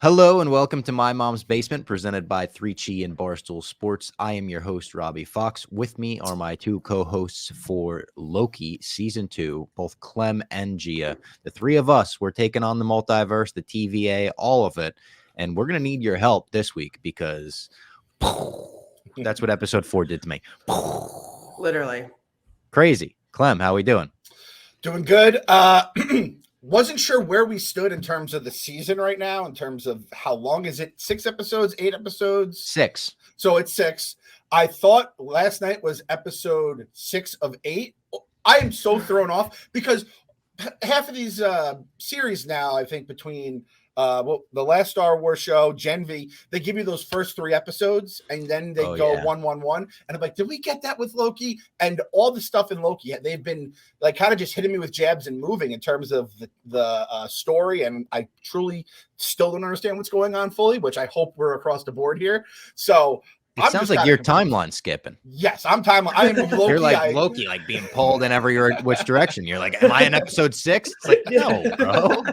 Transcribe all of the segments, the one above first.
Hello and welcome to My Mom's Basement, presented by 3Chi and Barstool Sports. I am your host, Robbie Fox. With me are my two co-hosts for Loki Season 2, both Clem and Gia. The three of us, we're taking on the multiverse, the TVA, all of it. And we're going to need your help this week because that's what episode 4 did to me. Literally. Crazy. Clem, how we doing? Doing good. Wasn't sure where we stood in terms of the season right now, in terms of how long is it? 6 episodes, 8 episodes? 6. So it's 6. I thought last night was episode 6 of 8. I am so thrown off because half of these series now, I think between the last Star Wars show, Gen V, they give you those first 3 episodes and then they go 1-1-1. And I'm like, did we get that with Loki? And all the stuff in Loki, they've been like kind of just hitting me with jabs and moving in terms of the story. And I truly still don't understand what's going on fully, which I hope we're across the board here. So it sounds like your timeline skipping. Yes, I'm timeline. I am Loki. You're like Loki, like being pulled in which direction. You're like, am I in episode 6? It's like, no, bro.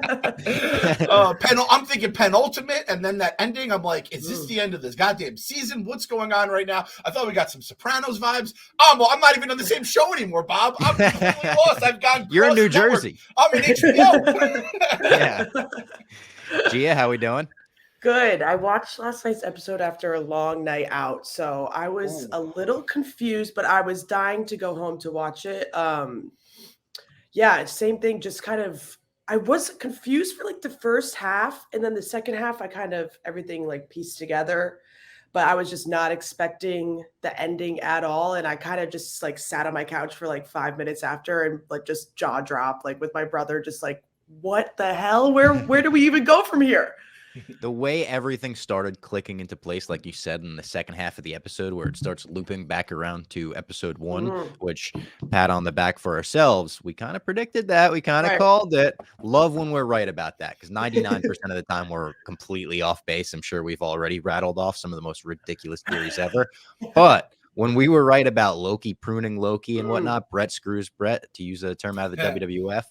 I'm thinking penultimate, and then that ending. I'm like, is this the end of this goddamn season? What's going on right now? I thought we got some Sopranos vibes. I'm not even on the same show anymore, Bob. I'm completely lost. I've gone. You're in New Jersey. I'm in HBO. Yeah. Gia, how we doing? Good. I watched last night's episode after a long night out, so I was a little confused, but I was dying to go home to watch it. Yeah, same thing. Just kind of, I was confused for like the first half, and then the second half, I kind of everything like pieced together. But I was just not expecting the ending at all, and I kind of just like sat on my couch for like 5 minutes after, and like just jaw dropped, like with my brother, just like, what the hell? Where do we even go from here? The way everything started clicking into place, like you said, in the second half of the episode, where it starts looping back around to episode 1, which, pat on the back for ourselves, we kind of predicted that. We kind of called it. Love when we're right about that, because 99% of the time we're completely off base. I'm sure we've already rattled off some of the most ridiculous theories ever. But when we were right about Loki pruning Loki and whatnot, Brett screws Brett, to use a term out of the WWF,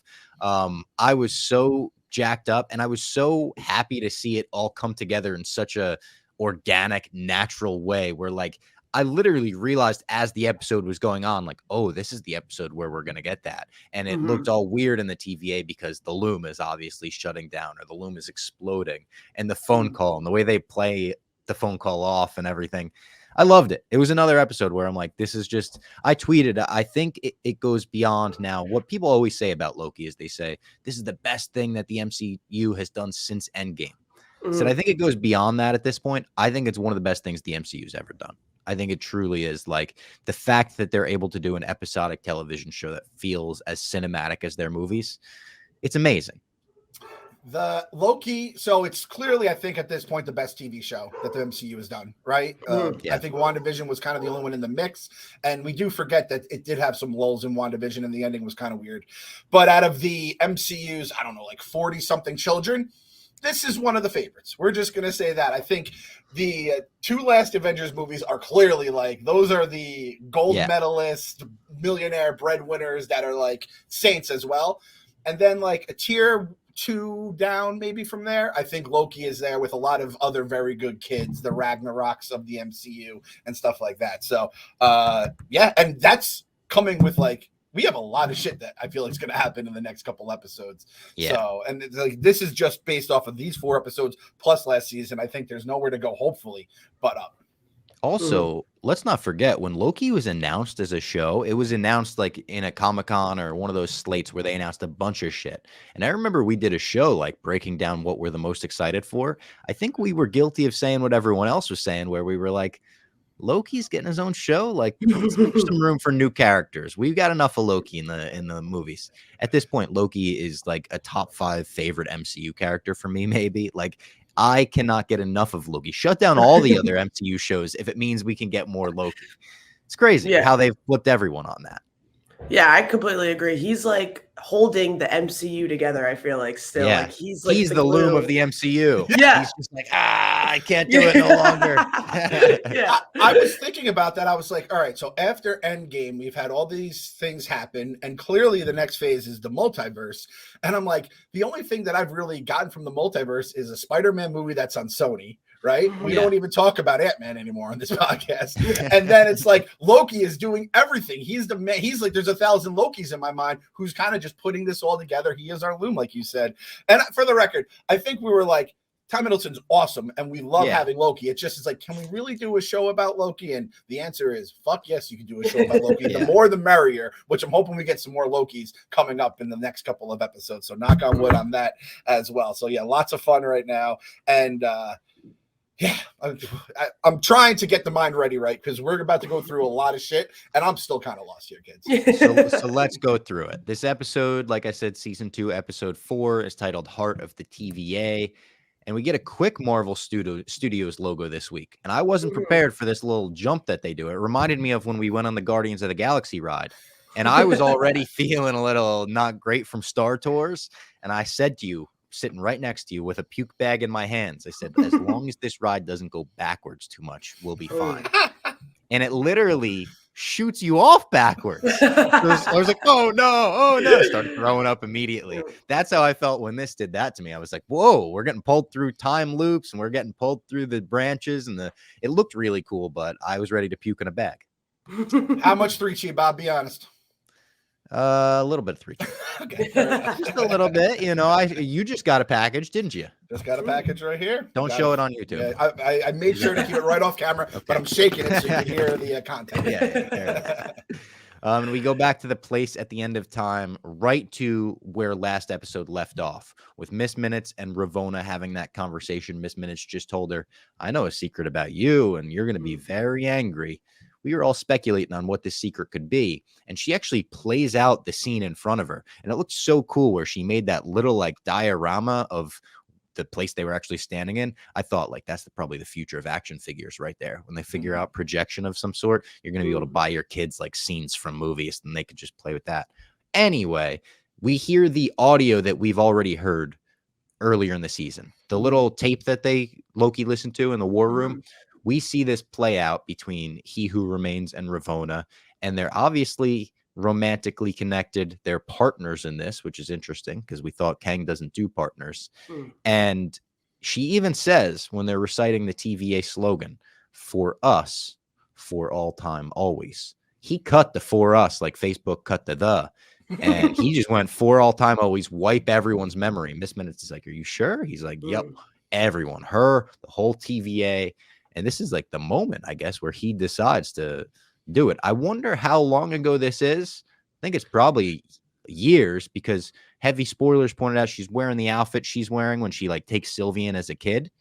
I was so jacked up, and I was so happy to see it all come together in such a organic, natural way where like I literally realized as the episode was going on, like, oh, this is the episode where we're gonna get that. And it looked all weird in the TVA because the loom is obviously shutting down, or the loom is exploding, and the phone call and the way they play the phone call off and everything. I loved it. It was another episode where I'm like, this is just, I tweeted, I think it goes beyond now. What people always say about Loki is they say, this is the best thing that the MCU has done since Endgame. So I think it goes beyond that at this point. I think it's one of the best things the MCU's ever done. I think it truly is. Like the fact that they're able to do an episodic television show that feels as cinematic as their movies. It's amazing. The Loki, so it's clearly, I think, at this point, the best TV show that the MCU has done, right? I think WandaVision was kind of the only one in the mix, and we do forget that it did have some lulls in WandaVision, and the ending was kind of weird. But out of the MCU's, I don't know, like 40-something children, this is one of the favorites. We're just going to say that. I think the 2 last Avengers movies are clearly like, those are the gold medalist, millionaire breadwinners that are like saints as well. And then like a tier 2 down maybe from there, I think Loki is there with a lot of other very good kids, the Ragnaroks of the MCU and stuff like that. So and that's coming with like, we have a lot of shit that I feel like is going to happen in the next couple episodes. So, and it's like, this is just based off of these 4 episodes plus last season. I think there's nowhere to go, hopefully, but up. Also, let's not forget, when Loki was announced as a show, it was announced like in a Comic-Con or one of those slates where they announced a bunch of shit. And I remember we did a show like breaking down what we're the most excited for. I think we were guilty of saying what everyone else was saying, where we were like, Loki's getting his own show. Like, let's make some room for new characters. We've got enough of Loki in the movies. At this point, Loki is like a top 5 favorite MCU character for me, maybe. Like, I cannot get enough of Loki. Shut down all the other MCU shows if it means we can get more Loki. It's crazy how they've flipped everyone on that. Yeah, I completely agree. He's like holding the MCU together. I feel like still like he's like the loom of the MCU. Yeah, he's just like I can't do it no longer. Yeah, I was thinking about that. I was like, all right, so after Endgame, we've had all these things happen, and clearly the next phase is the multiverse. And I'm like, the only thing that I've really gotten from the multiverse is a Spider-Man movie that's on Sony. Right? We don't even talk about Ant-Man anymore on this podcast. And then it's like Loki is doing everything. He's the man. He's like, there's 1,000 Lokis in my mind who's kind of just putting this all together. He is our loom, like you said. And for the record, I think we were like, Tom Hiddleston's awesome, and we love having Loki. It just is like, can we really do a show about Loki? And the answer is, fuck yes, you can do a show about Loki. The more, the merrier, which I'm hoping we get some more Lokis coming up in the next couple of episodes. So knock on wood on that as well. So yeah, lots of fun right now. And yeah, I'm trying to get the mind ready, right? Because we're about to go through a lot of shit, and I'm still kind of lost here, kids. So let's go through it. This episode, like I said, season 2, episode 4 is titled Heart of the TVA. And we get a quick Marvel Studios logo this week. And I wasn't prepared for this little jump that they do. It reminded me of when we went on the Guardians of the Galaxy ride. And I was already feeling a little not great from Star Tours. And I said to you, sitting right next to you with a puke bag in my hands, I said, as long as this ride doesn't go backwards too much, we'll be fine. And it literally shoots you off backwards. I was like, oh no. I started throwing up immediately. That's how I felt when this did that to me. I was like, whoa, we're getting pulled through time loops and we're getting pulled through the branches, and it looked really cool, but I was ready to puke in a bag. How much 3Chi, Bob? Be honest. A little bit of 3Chi. Okay. Just a little bit. You just got a package, didn't you? Just got a package right here. Don't show it on YouTube. Yeah, I made sure to keep it right off camera, but I'm shaking it so you can hear the content. Yeah. And we go back to the place at the end of time, right to where last episode left off, with Miss Minutes and Ravonna having that conversation. Miss Minutes just told her, I know a secret about you, and you're going to be very angry. We were all speculating on what this secret could be. And she actually plays out the scene in front of her. And it looked so cool where she made that little like diorama of the place they were actually standing in. I thought like that's probably the future of action figures right there. When they figure out projection of some sort, you're going to be able to buy your kids like scenes from movies and they could just play with that. Anyway, we hear the audio that we've already heard earlier in the season. The little tape that Loki listened to in the war room. We see this play out between He Who Remains and Ravonna, and they're obviously romantically connected. They're partners in this, which is interesting because we thought Kang doesn't do partners. And she even says when they're reciting the TVA slogan, for us, for all time, always. He cut the for us like Facebook cut the. And he just went for all time, always, wipe everyone's memory. Miss Minutes is like, are you sure? He's like, yep, everyone, her, the whole TVA. And this is like the moment, I guess, where he decides to do it. I wonder how long ago this is. I think it's probably years because heavy spoilers pointed out she's wearing the outfit she's wearing when she like takes Sylvie in as a kid.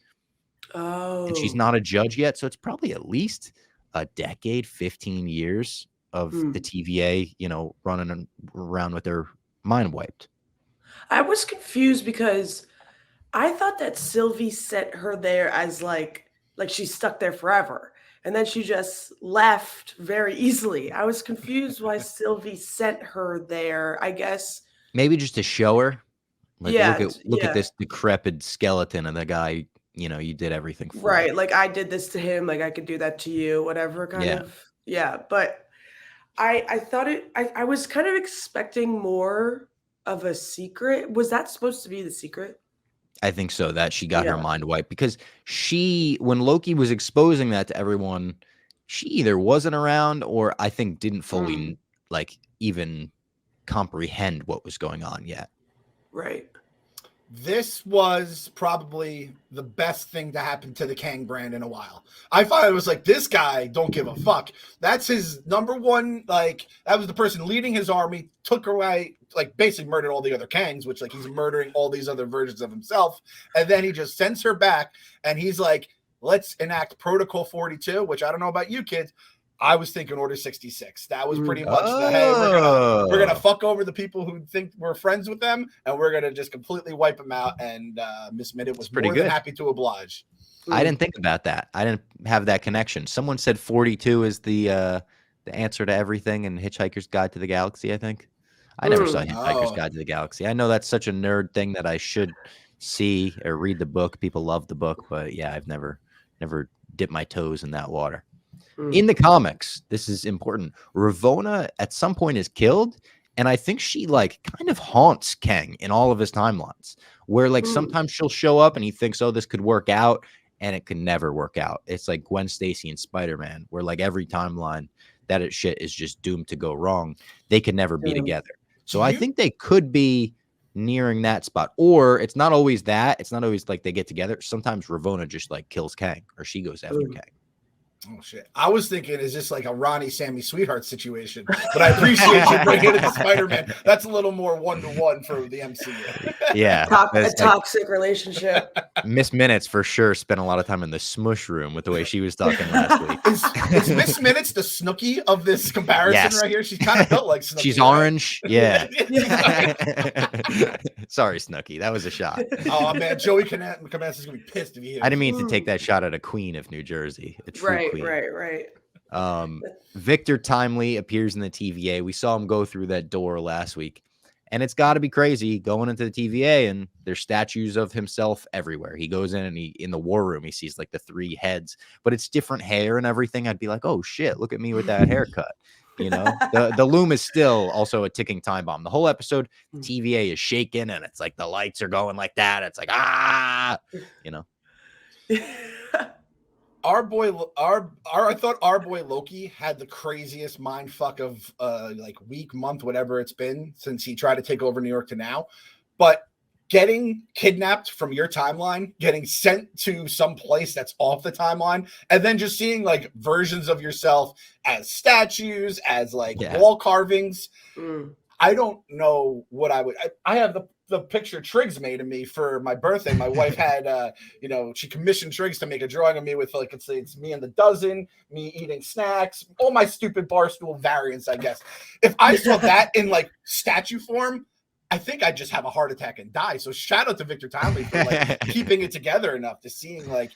Oh. And she's not a judge yet. So it's probably at least a decade, 15 years of the TVA, running around with their mind wiped. I was confused because I thought that Sylvie sent her there as like she's stuck there forever. And then she just left very easily. I was confused why Sylvie sent her there, I guess. Maybe just to show her. Like, look at this decrepit skeleton of the guy, you did everything for. Right. Him. Like I did this to him. Like I could do that to you, whatever kind of. Yeah. But I thought I was kind of expecting more of a secret. Was that supposed to be the secret? I think so, that she got her mind wiped because when Loki was exposing that to everyone, she either wasn't around or I think didn't fully like even comprehend what was going on yet. Right. This was probably the best thing to happen to the Kang brand in a while. I thought it was like, this guy don't give a fuck. That's his number one, like, that was the person leading his army, took away, like, basically murdered all the other Kangs, which, like, he's murdering all these other versions of himself. And then he just sends her back, and he's like, let's enact Protocol 42, which I don't know about you kids. I was thinking Order 66. That was pretty much the, hey, we're gonna fuck over the people who think we're friends with them, and we're gonna just completely wipe them out. And Miss Minute was more than happy to oblige. I didn't think about that. I didn't have that connection. Someone said 42 is the answer to everything in Hitchhiker's Guide to the Galaxy, I think. I never saw Hitchhiker's Guide to the Galaxy. I know that's such a nerd thing that I should see or read the book. People love the book, but yeah, I've never dipped my toes in that water. In the comics, this is important. Ravonna at some point is killed, and I think she like kind of haunts Kang in all of his timelines, where like sometimes she'll show up and he thinks, oh, this could work out, and it can never work out. It's like Gwen Stacy and Spider-Man, where like every timeline that shit is just doomed to go wrong. They can never be together. So I think they could be nearing that spot, or it's not always that. It's not always like they get together. Sometimes Ravonna just like kills Kang, or she goes after Kang. Oh shit! I was thinking, is this like a Ronnie Sammy Sweetheart situation? But I appreciate you bringing it to Spider-Man. That's a little more 1-to-1 for the MCU. Yeah, a toxic relationship. Miss Minutes for sure spent a lot of time in the smush room with the way she was talking last week. Is Miss Minutes the Snooki of this comparison right here? She's kind of built like Snooki. She's orange. Yeah. Sorry, Snooki. That was a shot. Oh man, Joey Camas is gonna be pissed if he. I didn't mean to take that shot at a queen of New Jersey. A true queen. Right. Victor Timely appears in the TVA. We saw him go through that door last week, and it's got to be crazy going into the TVA, and there's statues of himself everywhere. He goes in and in the war room, he sees like the 3 heads, but it's different hair and everything. I'd be like, oh shit, look at me with that haircut. You know, the loom is still also a ticking time bomb. The whole episode, TVA is shaking, and it's like the lights are going like that. It's like, you know. I thought our boy Loki had the craziest mind fuck of like week, month, whatever it's been since he tried to take over New York to now. But getting kidnapped from your timeline, getting sent to some place that's off the timeline, and then just seeing like versions of yourself as statues, as like wall carvings. I don't know what I would. I have the picture Triggs made of me for my birthday. My wife had, she commissioned Triggs to make a drawing of me with like, it's me and the dozen, me eating snacks, all my stupid Barstool variants, I guess. If I saw that in like statue form, I think I'd just have a heart attack and die. So shout out to Victor Timely for like keeping it together enough to seeing like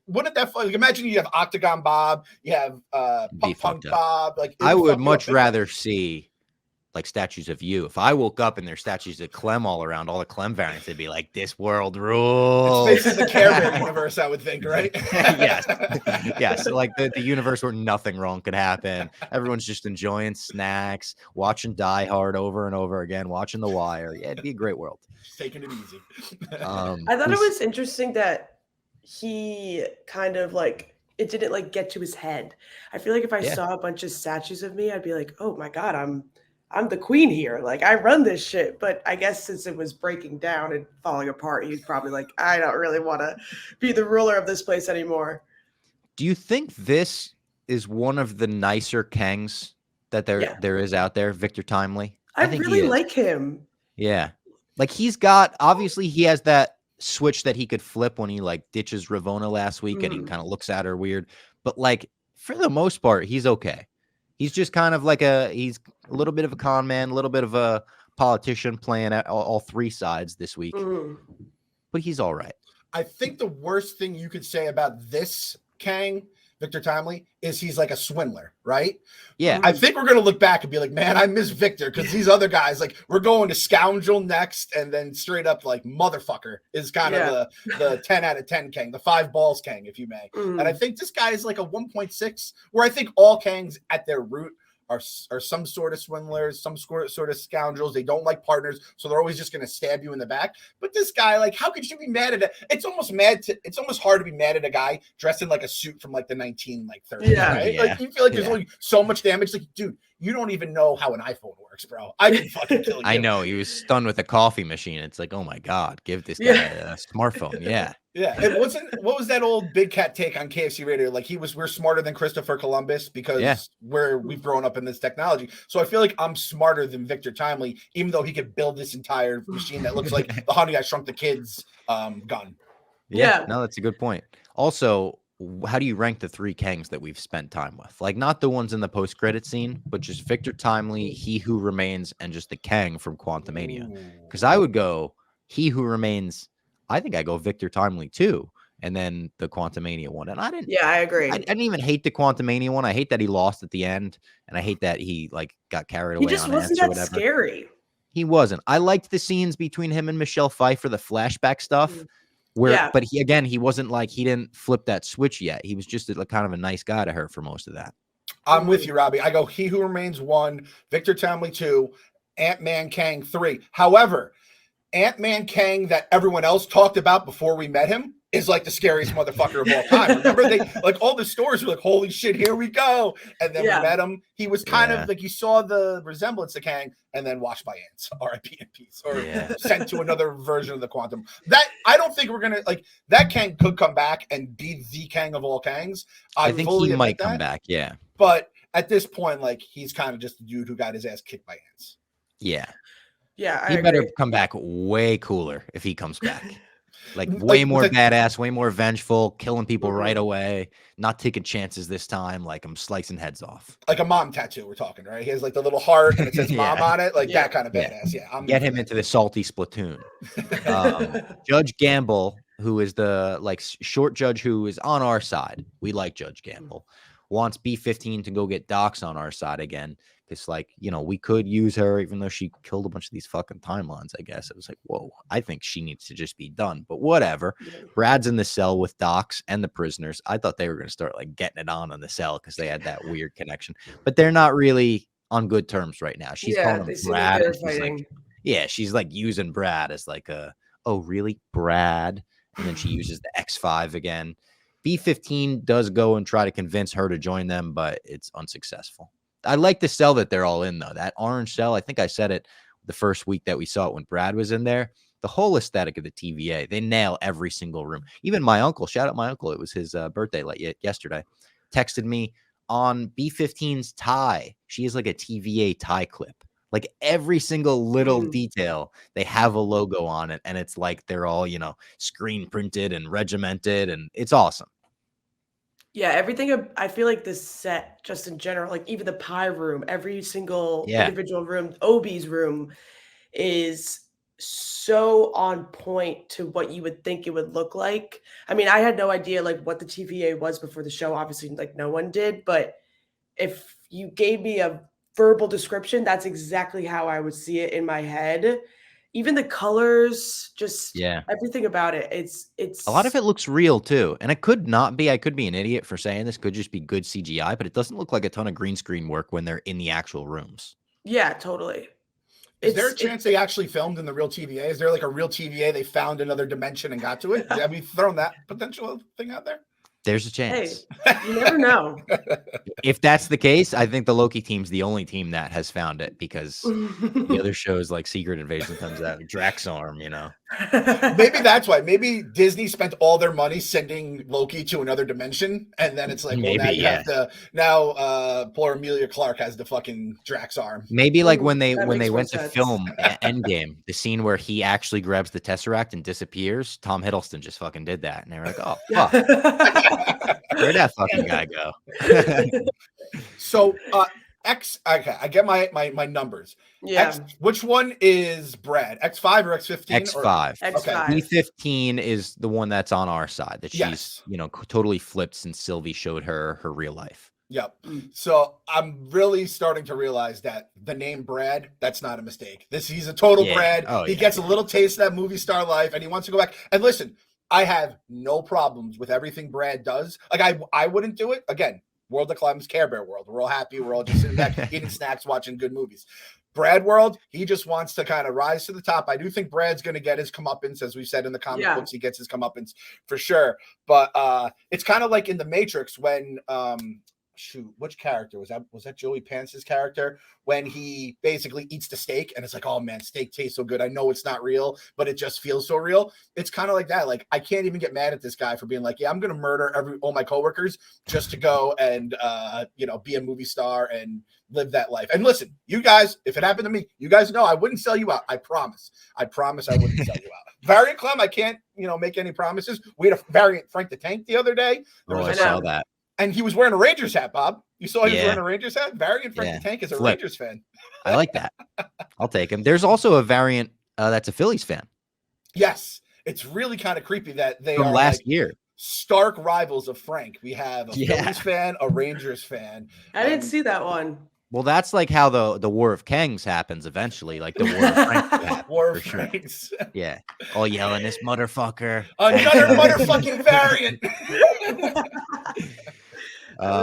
wouldn't that fun? Like, imagine you have Octagon Bob, you have Punk Bob. Like I would much rather see like statues of you. If I woke up and there's statues of Clem all around, all the Clem variants, it'd be like, this world rules. It's basically the Care universe, I would think, right? Yes. Like the universe where nothing wrong could happen. Everyone's just enjoying snacks, watching Die Hard over and over again, watching The Wire. Yeah, it'd be a great world. Just taking it easy. I thought it was interesting that he kind of like, it didn't like get to his head. I feel like if I saw a bunch of statues of me, I'd be like, oh my God, I'm the queen here. Like, I run this shit. But I guess since it was breaking down and falling apart, he's probably like, I don't really want to be the ruler of this place anymore. Do you think this is one of the nicer Kangs that there is out there, Victor Timely? I think really like him. Yeah. Like obviously he has that switch that he could flip when he like ditches Ravonna last week and he kind of looks at her weird. But like for the most part, he's okay. He's just kind of like he's a little bit of a con man, a little bit of a politician playing at all 3 sides this week. But he's all right. I think the worst thing you could say about this Kang, Victor Timely, is he's like a swindler, right? Yeah. I think we're going to look back and be like, man, I miss Victor because these other guys, like, we're going to scoundrel next and then straight up like motherfucker is kind of the 10 out of 10 Kang, the 5 balls Kang, if you may. And I think this guy is like a 1.6, where I think all Kangs at their root are some sort of swindlers, some sort of scoundrels. They don't like partners, so they're always just going to stab you in the back. But this guy, like, how could you be mad at it? It's almost hard to be mad at a guy dressed in like a suit from like the 1930s, right? Yeah. Like, you feel like there's only so much damage. Like, dude, you don't even know how an iPhone works, bro. I can fucking kill you. I know. He was stunned with a coffee machine. It's like, oh my God, give this guy a smartphone. Yeah. Yeah. What was that old Big Cat take on KFC Radio? Like we're smarter than Christopher Columbus because we've grown up in this technology. So I feel like I'm smarter than Victor Timely, even though he could build this entire machine that looks like the Honey I Shrunk the Kids gun. Yeah. No, that's a good point. Also, how do you rank the 3 Kangs that we've spent time with? Like, not the ones in the post-credit scene, but just Victor Timely, He Who Remains, and just the Kang from Quantumania. Because I would go He Who Remains. I think I go Victor Timely too, and then the Quantumania one. And I didn't. Yeah, I agree. I didn't even hate the Quantumania one. I hate that he lost at the end, and I hate that he like got carried away. He just wasn't that scary. He wasn't. I liked the scenes between him and Michelle Pfeiffer, the flashback stuff, but he wasn't like, he didn't flip that switch yet. He was just kind of a nice guy to her for most of that. I'm with you, Robbie. I go He Who Remains 1, Victor Timely 2, Ant-Man Kang 3. However, Ant-Man Kang that everyone else talked about before we met him is like the scariest motherfucker of all time. Remember, they like all the stores were like, holy shit, here we go. And then we met him. He was kind of like, you saw the resemblance to Kang and then washed by ants, R.I.P. in peace, or sent to another version of the quantum. That I don't think we're gonna like that. Kang could come back and be the Kang of all Kangs. I think he might come back, but at this point, like, he's kind of just a dude who got his ass kicked by ants. Yeah, he better come back way cooler if he comes back. Like way more badass, way more vengeful, killing people right away, not taking chances this time. Like, I'm slicing heads off. Like a mom tattoo, we're talking, right? He has like the little heart and it says mom on it, like that kind of badass. Yeah, get him into the salty Splatoon. Judge Gamble, who is the like short judge who is on our side. We like Judge Gamble. Wants B-15 to go get Docs on our side again. It's like, we could use her, even though she killed a bunch of these fucking timelines, I guess. It was like, whoa, I think she needs to just be done. But whatever. Brad's in the cell with Docs and the prisoners. I thought they were going to start like getting it on the cell because they had that weird connection. But they're not really on good terms right now. She's calling him Brad. She's like using Brad as like oh, really? Brad? And then she uses the X5 again. B-15 does go and try to convince her to join them, but it's unsuccessful. I like the cell that they're all in, though. That orange cell, I think I said it the first week that we saw it when Brad was in there. The whole aesthetic of the TVA, they nail every single room. Even my uncle, shout out my uncle, it was his birthday yesterday, texted me on B-15's tie. She is like a TVA tie clip. Like every single little detail, they have a logo on it, and it's like they're all, screen printed and regimented, and it's awesome. Yeah, everything. I feel like this set, just in general, like even the pie room, every single individual room, Obi's room, is so on point to what you would think it would look like. I mean, I had no idea like what the TVA was before the show. Obviously, like no one did. But if you gave me a verbal description, that's exactly how I would see it in my head. Even the colors, just everything about it. It's a lot of it looks real too. And it could not be, I could be an idiot for saying this, could just be good CGI, but it doesn't look like a ton of green screen work when they're in the actual rooms. Yeah, totally. Is there a chance they actually filmed in the real TVA? Is there like a real TVA they found another dimension and got to it? Have we thrown that potential thing out there? There's a chance. Hey, you never know. If that's the case, I think the Loki team's the only team that has found it, because the other shows like Secret Invasion comes out, Drax arm, Maybe that's why. Maybe Disney spent all their money sending Loki to another dimension, and then it's like, well, now you have to. Now, poor Emilia Clarke has the fucking Drax arm. Maybe like when they went to film Endgame, the scene where he actually grabs the Tesseract and disappears, Tom Hiddleston just fucking did that, and they were like, oh, fuck. Where'd that fucking guy go? So, okay, I get my numbers. Yeah. Which one is Brad? X5 or X15? X5. X5. B-15 is the one that's on our side that she's, totally flipped since Sylvie showed her real life. Yep. So I'm really starting to realize that the name Brad, that's not a mistake. He's a total Brad. Oh, he gets a little taste of that movie star life, and he wants to go back. And listen, I have no problems with everything Brad does. Like I wouldn't do it again. World of Clem's Care Bear world. We're all happy. We're all just sitting back, eating snacks, watching good movies. Brad world, he just wants to kind of rise to the top. I do think Brad's going to get his comeuppance, as we said in the comic books. He gets his comeuppance for sure. But it's kind of like in The Matrix when which character was that? Was that Joey Pance's character when he basically eats the steak and it's like, oh man, steak tastes so good. I know it's not real, but it just feels so real. It's kind of like that. Like, I can't even get mad at this guy for being like, yeah, I'm going to murder all my coworkers just to go and, be a movie star and live that life. And listen, you guys, if it happened to me, you guys know I wouldn't sell you out. I promise I wouldn't sell you out. Variant Clem, I can't, make any promises. We had a variant Frank the Tank the other day. I saw that. And he was wearing a Rangers hat, Bob. You saw he was wearing a Rangers hat? Variant Frank the Tank is a Rangers fan. I like that. I'll take him. There's also a variant that's a Phillies fan. Yes. It's really kind of creepy that they are last year stark rivals of Frank. We have a Phillies fan, a Rangers fan. I didn't see that one. Well, that's like how the War of Kangs happens eventually, like the War of Franks will happen, War for of sure. Franks. Yeah. All yelling, this motherfucker. Another motherfucking variant.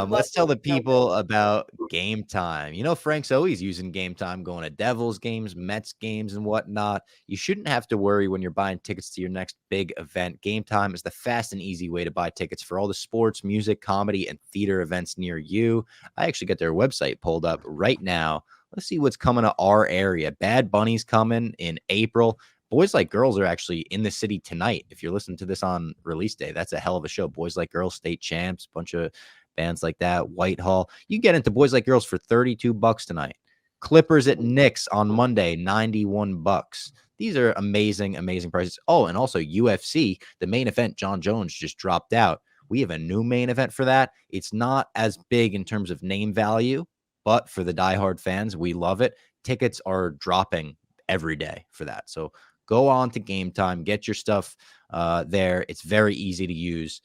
Let's tell the people about Game Time. You know, Frank's always using Game Time, going to Devils games, Mets games, and whatnot. You shouldn't have to worry when you're buying tickets to your next big event. Game Time is the fast and easy way to buy tickets for all the sports, music, comedy, and theater events near you. I actually got their website pulled up right now. Let's see what's coming to our area. Bad Bunny's coming in April. Boys Like Girls are actually in the city tonight. If you're listening to this on release day, that's a hell of a show. Boys Like Girls, State Champs, bunch of bands like that. Whitehall. You get into Boys Like Girls for $32 tonight. Clippers at Knicks on Monday, $91. These are amazing, amazing prices. Oh, and also UFC, the main event, John Jones just dropped out. We have a new main event for that. It's not as big in terms of name value, but for the diehard fans, we love it. Tickets are dropping every day for that. So go on to Game Time, get your stuff there. It's very easy to use.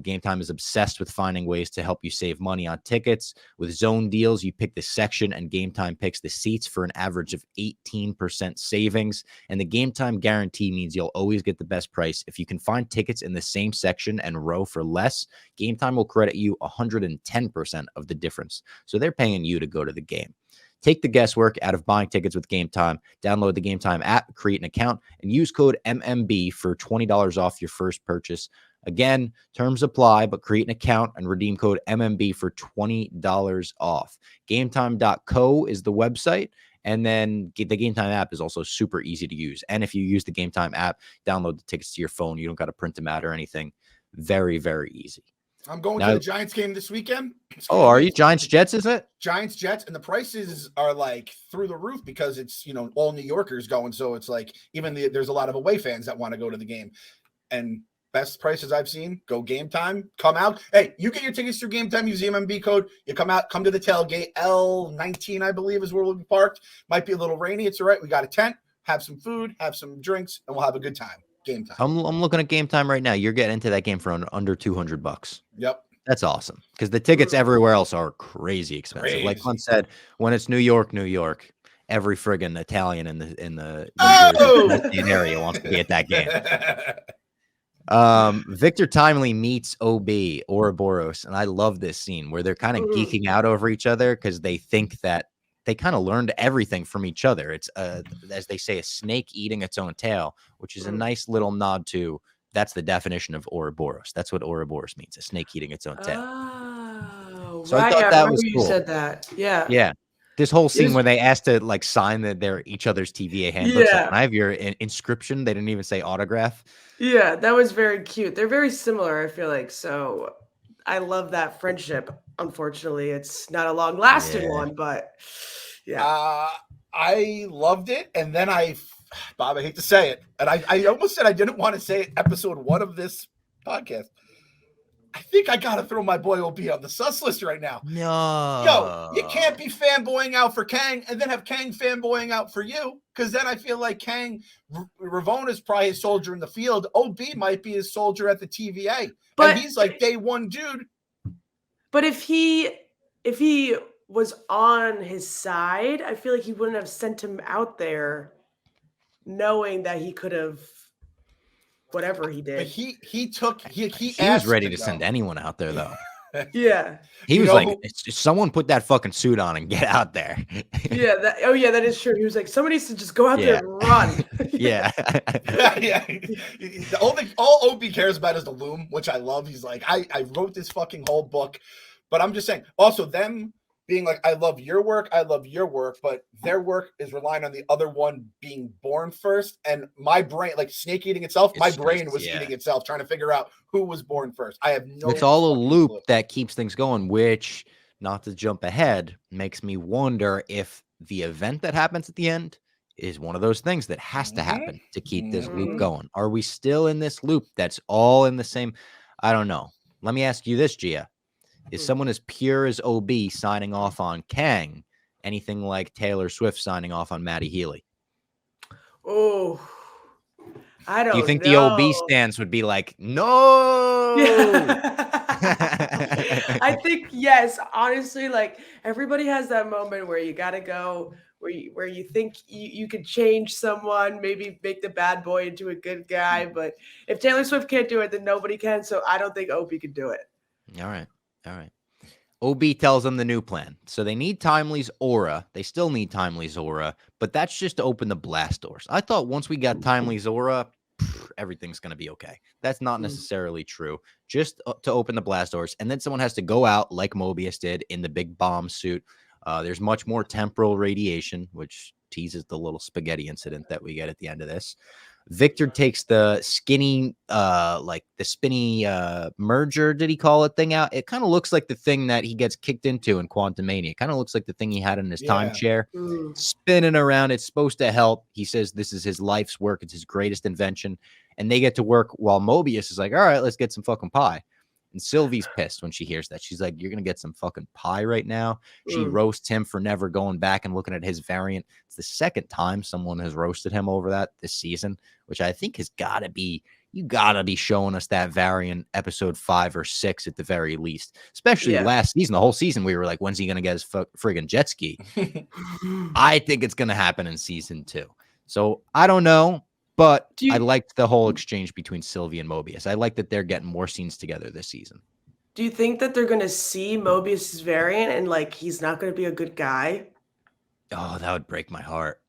Game Time is obsessed with finding ways to help you save money on tickets. With zone deals, you pick the section and Game Time picks the seats for an average of 18% savings. And the Game Time guarantee means you'll always get the best price. If you can find tickets in the same section and row for less, Game Time will credit you 110% of the difference. So they're paying you to go to the game. Take the guesswork out of buying tickets with Game Time. Download the Game Time app, create an account, and use code MMB for $20 off your first purchase. Again, terms apply, but create an account and redeem code MMB for $20 off. GameTime.co is the website. And then the Game Time app is also super easy to use. And if you use the Game Time app, download the tickets to your phone. You don't got to print them out or anything. Very, very easy. I'm going to the Giants game this weekend. Oh, are you? Giants Jets, is it? Giants Jets, and the prices are like through the roof because it's, you know, all New Yorkers going. So it's like there's a lot of away fans that want to go to the game. And best prices I've seen, go Game Time, come out. Hey, you get your tickets through Game Time, use the MMB code. You come out, come to the tailgate. L19, I believe, is where we'll be parked. Might be a little rainy. It's all right. We got a tent, have some food, have some drinks, and we'll have a good time. Game Time. I'm looking at Game Time right now. You're getting into that game for under $200. Yep. That's awesome because the tickets everywhere else are crazy expensive. Crazy. Like Glenn said, when it's New York, every friggin' Italian in the area wants to be at that game. Victor Timely meets OB Ouroboros, and I love this scene where they're kind of geeking out over each other because they think that they kind of learned everything from each other. It's as they say, a snake eating its own tail, which is a nice little nod to. That's the definition of Ouroboros. That's what Ouroboros means, a snake eating its own tail. Oh, so right. I thought that was cool. You said that. Yeah. Yeah. This whole scene where they asked to like sign their each other's TVA handbooks. Yeah. Like, I have your inscription. They didn't even say autograph. Yeah, that was very cute. They're very similar, I feel like. So I love that friendship. Unfortunately, it's not a long-lasting one, but yeah. I loved it. And then Bob, I hate to say it, and I almost said I didn't want to say it, episode 1 of this podcast. I think I got to throw my boy OB on the sus list right now. No. Yo, you can't be fanboying out for Kang and then have Kang fanboying out for you, because then I feel like Kang, Ravon is probably his soldier in the field. OB might be his soldier at the TVA. But, and he's like day one dude. But if he was on his side, I feel like he wouldn't have sent him out there knowing that he could have whatever he did. But he was ready to send anyone out there though. Yeah. He was like, someone put that fucking suit on and get out there. Yeah. That is true. He was like, somebody needs to just go out there and run. Yeah. All OB cares about is the loom, which I love. He's like, I wrote this fucking whole book, but I'm just saying also them being like, I love your work, but their work is relying on the other one being born first. And my brain, like snake eating itself, my brain was eating itself, trying to figure out who was born first. I have no. It's all a loop that keeps things going, which, not to jump ahead, makes me wonder if the event that happens at the end is one of those things that has to happen to keep this loop going. Are we still in this loop that's all in the same? I don't know. Let me ask you this, Gia. Is someone as pure as OB signing off on Kang anything like Taylor Swift signing off on Maddie Healy? Oh, I don't know. Do you think the OB stance would be like, no? I think yes, honestly, like everybody has that moment where you gotta go where you think you could change someone, maybe make the bad boy into a good guy. But if Taylor Swift can't do it, then nobody can. So I don't think Opie could do it. All right. All right. OB tells them the new plan. So they need Timely's aura. They still need Timely's aura, but that's just to open the blast doors. I thought once we got Timely's aura, everything's going to be okay. That's not necessarily true. Just to open the blast doors. And then someone has to go out like Mobius did in the big bomb suit. There's much more temporal radiation, which teases the little spaghetti incident that we get at the end of this. Victor takes the skinny, like the spinny merger, did he call it, thing out? It kind of looks like the thing that he gets kicked into in Quantumania. It kind of looks like the thing he had in his time chair, spinning around. It's supposed to help. He says this is his life's work. It's his greatest invention. And they get to work while Mobius is like, all right, let's get some fucking pie. And Sylvie's pissed when she hears that. She's like, you're going to get some fucking pie right now. She roasts him for never going back and looking at his variant. It's the second time someone has roasted him over that this season, which I think has got to be, you got to be showing us that variant episode 5 or 6 at the very least, especially last season. The whole season, we were like, when's he going to get his friggin' jet ski? I think it's going to happen in season 2. So I don't know. But I liked the whole exchange between Sylvie and Mobius. I like that they're getting more scenes together this season. Do you think that they're going to see Mobius's variant and like he's not going to be a good guy? Oh, that would break my heart.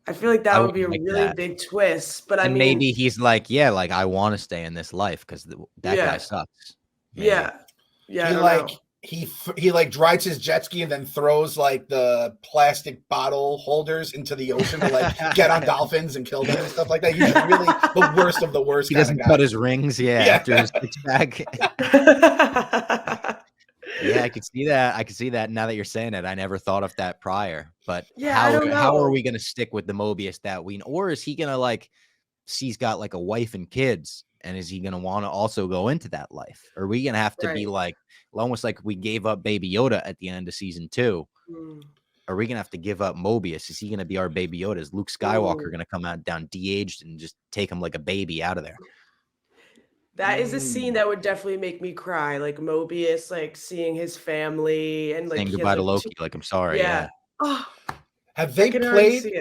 I feel like that would be a really big twist. But I mean, maybe he's like, yeah, like I want to stay in this life because that guy sucks. Maybe. Yeah. He like drives his jet ski and then throws like the plastic bottle holders into the ocean to like get on dolphins and kill them and stuff like that. He's really the worst of the worst. He doesn't cut his rings, after his six pack. I could see that. I could see that now that you're saying it. I never thought of that prior. But how are we gonna stick with the Mobius that we, or is he gonna like he's got like a wife and kids? And is he going to want to also go into that life? Or are we going to have to be like, almost like we gave up Baby Yoda at the end of season 2? Are we going to have to give up Mobius? Is he going to be our Baby Yoda? Is Luke Skywalker going to come out down de-aged and just take him like a baby out of there? That is a scene that would definitely make me cry. Like Mobius, like seeing his family and like saying goodbye to Loki. Like, I'm sorry. Yeah. Oh, have they played?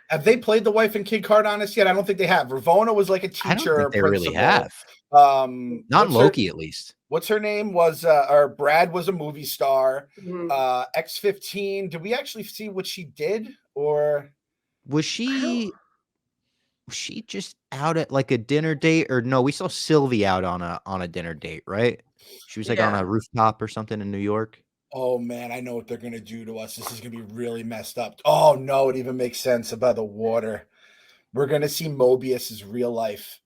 Have they played the wife and kid card on us yet? I don't think they have. Ravonna was like a teacher. I don't think they really have. Not Loki, at least. What's her name? Or Brad was a movie star. X-15. Did we actually see what she did, or was she just out at like a dinner date? Or no, we saw Sylvie out on a dinner date, right? She was like on a rooftop or something in New York. Oh man, I know what they're gonna do to us. This is gonna be really messed up. Oh no, it even makes sense about the water. We're gonna see Mobius's real life,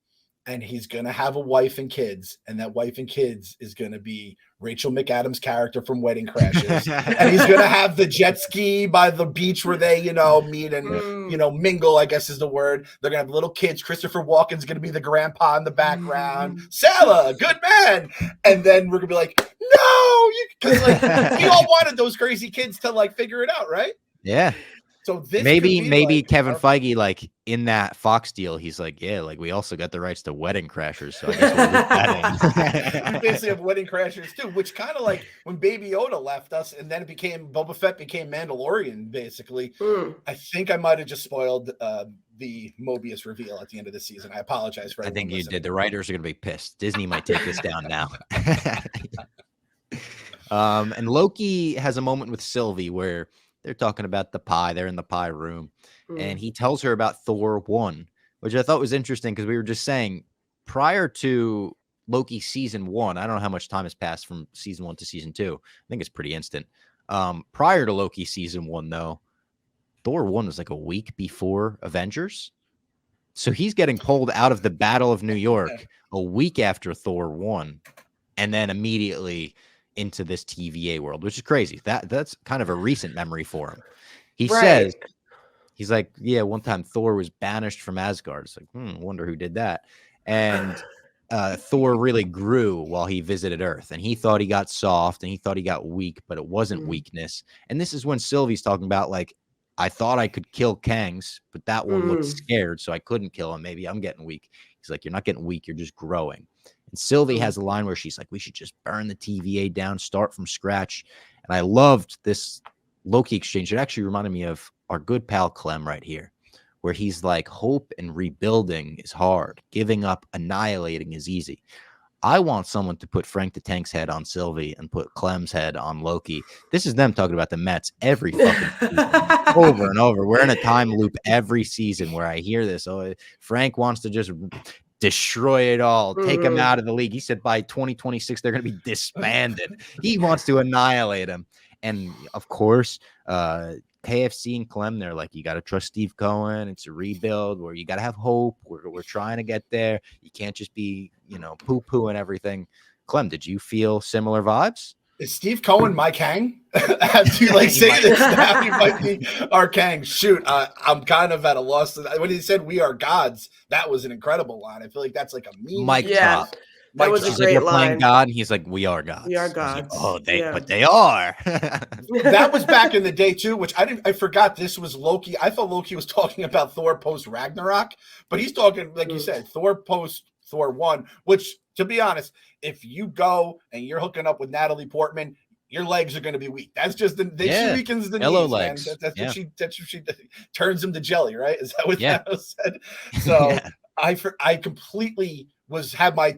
and he's gonna have a wife and kids, and that wife and kids is gonna be Rachel McAdams' character from Wedding Crashers, and he's gonna have the jet ski by the beach where they, meet and mingle, I guess is the word. They're gonna have little kids. Christopher Walken's gonna be the grandpa in the background. Salah, good man. And then we're gonna be like, no, because like we all wanted those crazy kids to like figure it out, right? Yeah. So this maybe like, Kevin Feige, like in that Fox deal, he's like, yeah, like we also got the rights to Wedding Crashers, so I guess we'll loop that in. We basically have Wedding Crashers too, which kind of like when Baby Yoda left us, and then it became Boba Fett became Mandalorian. Basically, I think I might have just spoiled the Mobius reveal at the end of the season. I apologize for. I think you did. The writers are gonna be pissed. Disney might take this down now. And Loki has a moment with Sylvie where they're talking about the pie. They're in the pie room. And he tells her about Thor 1, which I thought was interesting because we were just saying prior to Loki season 1, I don't know how much time has passed from season 1 to season 2. I think it's pretty instant. Prior to Loki season 1, though, Thor 1 was like a week before Avengers. So he's getting pulled out of the Battle of New York a week after Thor 1, and then immediately into this TVA world, which is crazy. That's kind of a recent memory for him. He says, he's like, yeah, one time Thor was banished from Asgard. It's like, wonder who did that. And Thor really grew while he visited Earth, and he thought he got soft and he thought he got weak, but it wasn't weakness. And this is when Sylvie's talking about like, I thought I could kill Kangs, but that one looked scared, so I couldn't kill him. Maybe I'm getting weak. He's like, you're not getting weak, you're just growing. And Sylvie has a line where she's like, we should just burn the TVA down, start from scratch. And I loved this Loki exchange. It actually reminded me of our good pal Clem right here, where he's like, hope and rebuilding is hard. Giving up, annihilating is easy. I want someone to put Frank the Tank's head on Sylvie and put Clem's head on Loki. This is them talking about the Mets every fucking season, over and over. We're in a time loop every season where I hear this. Oh, Frank wants to just destroy it all, take them out of the league. He said by 2026 they're going to be disbanded. He wants to annihilate them. And of course, KFC and Clem, they're like, you got to trust Steve Cohen. It's a rebuild where you got to have hope. We're trying to get there. You can't just be, poo-poo and everything. Clem, did you feel similar vibes? Is Steve Cohen my Kang? As you say this now, he might be our Kang. Shoot, I'm kind of at a loss. When he said "we are gods," that was an incredible line. I feel like that's like a meme. Mic drop. That was a great line. God, and he's like, "We are gods." We are gods. Like, but they are. That was back in the day too, which I forgot. This was Loki. I thought Loki was talking about Thor post Ragnarok, but he's talking, like you said, Thor post Thor 1. Which, to be honest, if you go and you're hooking up with Natalie Portman, your legs are going to be weak. That's just she weakens the yellow knees, legs. Man. That's what she turns them to jelly, right? Is that what Thanos said? So I completely had my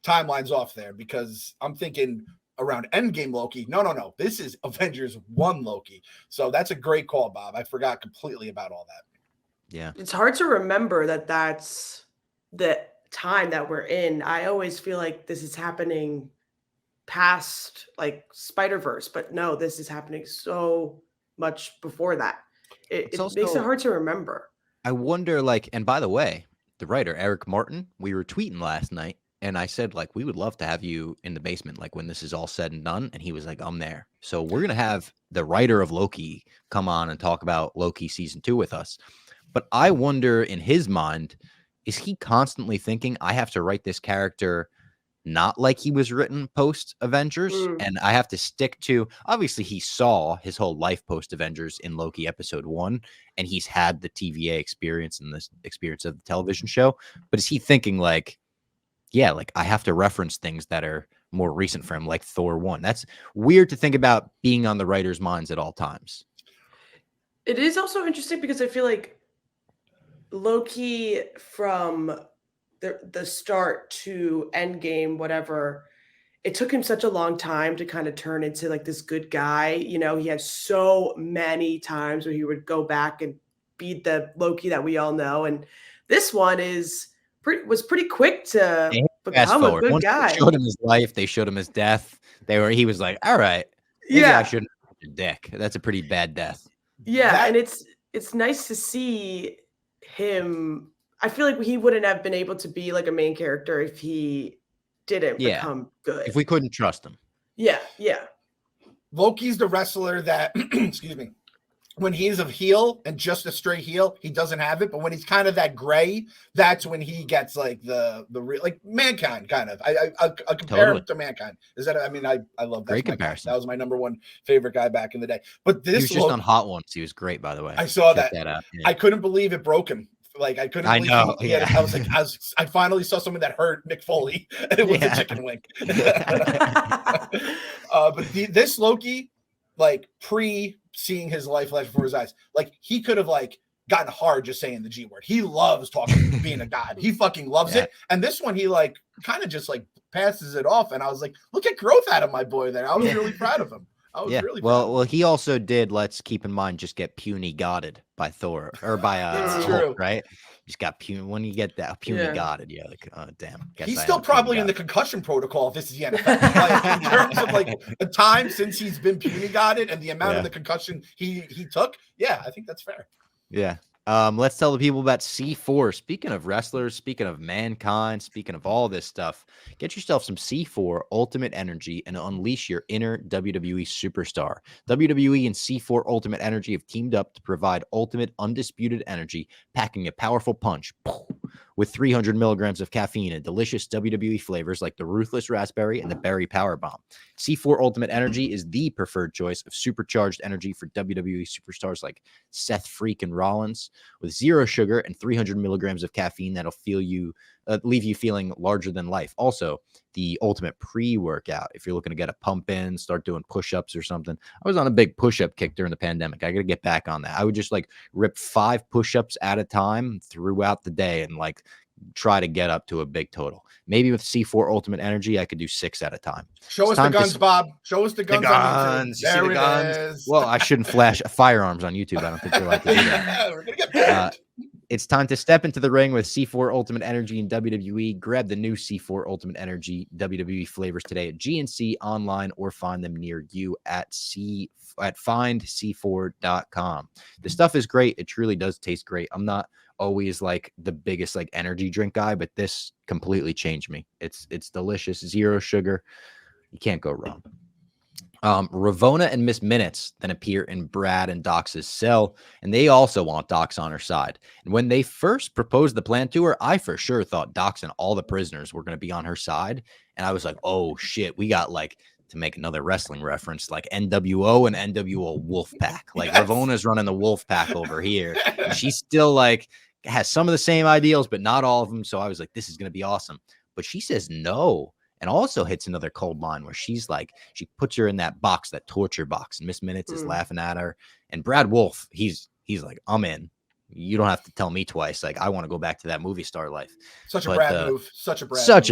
timelines off there because I'm thinking around Endgame Loki. No. This is Avengers 1 Loki. So that's a great call, Bob. I forgot completely about all that. Yeah. It's hard to remember that that's the time that we're in. I always feel like this is happening past like Spider-Verse, but no, this is happening so much before that. It also makes it hard to remember. I wonder, and by the way, the writer Eric Martin, we were tweeting last night, and I said, we would love to have you in the basement, when this is all said and done. And he was like, I'm there. So we're gonna have the writer of Loki come on and talk about Loki season 2 with us. But I wonder, in his mind, is he constantly thinking, I have to write this character not like he was written post Avengers, and I have to stick to, obviously he saw his whole life post Avengers in Loki episode 1, and he's had the TVA experience and the experience of the television show, but is he thinking I have to reference things that are more recent for him, like Thor 1? That's weird to think about being on the writer's minds at all times. It is also interesting because I feel like Loki from the start to Endgame, whatever, it took him such a long time to kind of turn into this good guy. He had so many times where he would go back and be the Loki that we all know. And this one was pretty quick to become a good guy. They showed him his life. They showed him his death. He was like, all right, maybe I shouldn't be a dick. That's a pretty bad death. Yeah. And it's nice to see him. I feel like he wouldn't have been able to be a main character if he didn't become good. If we couldn't trust him. Yeah. Loki's the wrestler that, excuse me, when he's a heel and just a straight heel, he doesn't have it. But when he's kind of that gray, that's when he gets the real, Mankind kind of. I compare him to Mankind. I love that. Great comparison. That was my number one favorite guy back in the day. But this he was just on Hot Ones. He was great, by the way. I saw that. Out. Yeah. I couldn't believe it broke him. I couldn't believe I was like, I finally saw someone that hurt Mick Foley, and it was a chicken wing. But this Loki, seeing his life flash before his eyes, he could have gotten hard just saying the G word. He loves talking, being a god. He fucking loves it. And this one, he kind of just passes it off. And I was like, look at growth out of my boy there. I was really proud of him. Really well, he also did, let's keep in mind, just get puny godded by Thor or by Hulk, right? Just got puny. When you get that puny godded, damn. He's still probably in the concussion protocol if this is the NFL. In terms of the time since he's been puny godded and the amount of the concussion he took. Yeah, I think that's fair. Yeah. Let's tell the people about C4. Speaking of wrestlers, speaking of Mankind, speaking of all this stuff, get yourself some C4 Ultimate Energy and unleash your inner WWE superstar. WWE and C4 Ultimate Energy have teamed up to provide ultimate undisputed energy, packing a powerful punch with 300 milligrams of caffeine and delicious WWE flavors like the Ruthless Raspberry and the Berry Power Bomb. C4 Ultimate Energy is the preferred choice of supercharged energy for WWE superstars like Seth freaking Rollins. With 0 sugar and 300 milligrams of caffeine that'll fuel you leave you feeling larger than life. Also, the ultimate pre-workout. If you're looking to get a pump in, start doing push-ups or something. I was on a big push-up kick during the pandemic. I got to get back on that. I would just like rip 5 push-ups at a time throughout the day and like try to get up to a big total. Maybe with C4 Ultimate Energy, I could do 6 at a time. Show us the guns, Bob. Show us the guns. The guns. You see the guns? Well, I shouldn't flash firearms on YouTube. I don't think they're allowed to do that. We're gonna get banned. It's time to step into the ring with C4 Ultimate Energy in WWE. Grab the new C4 Ultimate Energy WWE flavors today at GNC online or find them near you at findc4.com. The stuff is great. It truly does taste great. I'm not always like the biggest like energy drink guy, but this completely changed me. It's delicious, 0 sugar. You can't go wrong. Ravona and Miss Minutes then appear in Brad and Doc's cell, and they also want Doc's on her side. And when they first proposed the plan to her, I for sure thought Doc's and all the prisoners were going to be on her side. And I was like, oh shit, we got like, to make another wrestling reference, like NWO and NWO Wolfpack. Like Ravona's running the Wolfpack over here. And she's still like, has some of the same ideals, but not all of them. So I was like, this is going to be awesome. But she says no. And also hits another cold line where she's like, she puts her in that box, that torture box. And Miss Minutes is laughing at her. And Brad Wolf, he's like, I'm in. You don't have to tell me twice. Like, I want to go back to that movie star life. Such a Brad move. Such a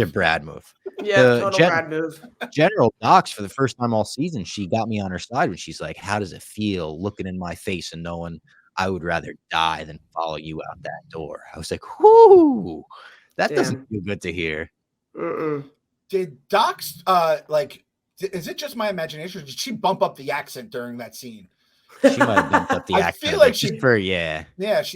Brad move. Yeah, total Brad move. General Docs, for the first time all season, she got me on her side when she's like, how does it feel looking in my face and knowing I would rather die than follow you out that door? I was like, whoo, that doesn't feel good to hear. Did Doc's is it just my imagination, or did she bump up the accent during that scene? She might have bumped up the accent. I feel like she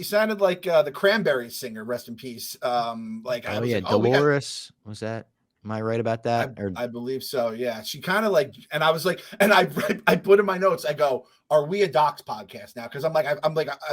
sounded like the Cranberries singer, rest in peace. Dolores, was that? Am I right about that? I believe so. Yeah, she kind of like, and I was like, and I put in my notes, I go, are we a Docs podcast now? Because I'm like,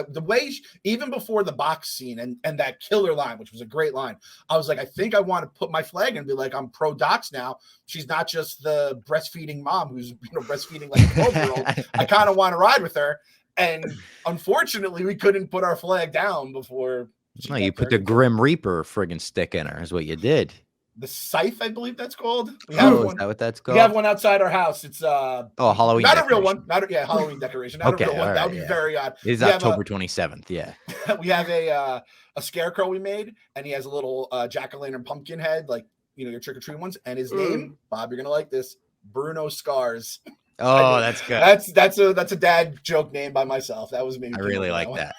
the way even before the box scene and that killer line, which was a great line, I was like, I think I want to put my flag and be like, I'm pro Docs now. She's not just the breastfeeding mom who's breastfeeding like a 12-year-old. I kind of want to ride with her, and unfortunately, we couldn't put our flag down before. No, you put the Grim Reaper friggin' stick in her. Is what you did. The scythe, I believe that's called. Is that what that's called? We have one outside our house. It's Halloween. Not a real one. Halloween decoration. Not a real one. That would be very odd. It is October 27th. Yeah. We have a scarecrow we made, and he has a little jack-o'-lantern pumpkin head, like your trick-or-treat ones. And his name, Bob, you're gonna like this, Bruno Scars. Oh, that's good. That's a dad joke name by myself. That was me. I really like that.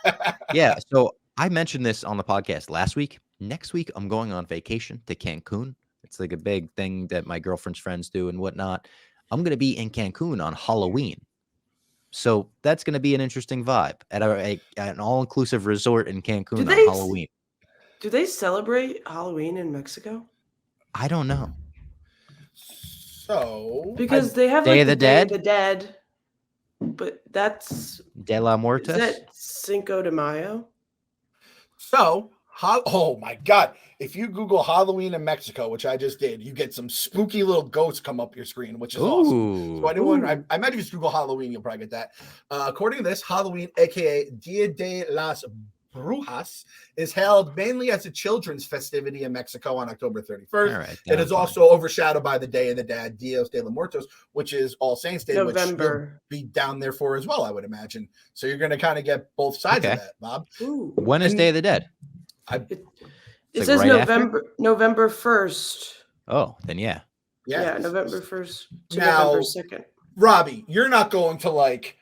Yeah. So I mentioned this on the podcast last week. Next week, I'm going on vacation to Cancun. It's like a big thing that my girlfriend's friends do and whatnot. I'm going to be in Cancun on Halloween. So that's going to be an interesting vibe at an all-inclusive resort in Cancun on Halloween. Do they celebrate Halloween in Mexico? I don't know. So because they have Day of the Dead? Day of the Dead, but that's De la Muertos? Is that Cinco de Mayo? So oh my God. If you Google Halloween in Mexico, which I just did, you get some spooky little ghosts come up your screen, which is awesome. So anyone, I imagine if you just Google Halloween, you'll probably get that. According to this, Halloween, aka Dia de las Brujas, is held mainly as a children's festivity in Mexico on October 31st. Right, it is also overshadowed by the Day of the Dead, Dios de los Muertos, which is All Saints Day, November. Which you'll be down there for as well, I would imagine. So you're going to kind of get both sides of that, Bob. When is Day of the Dead? It says November 1st. Oh, then yeah. Yeah, November 1st to November 2nd. Robbie, you're not going to like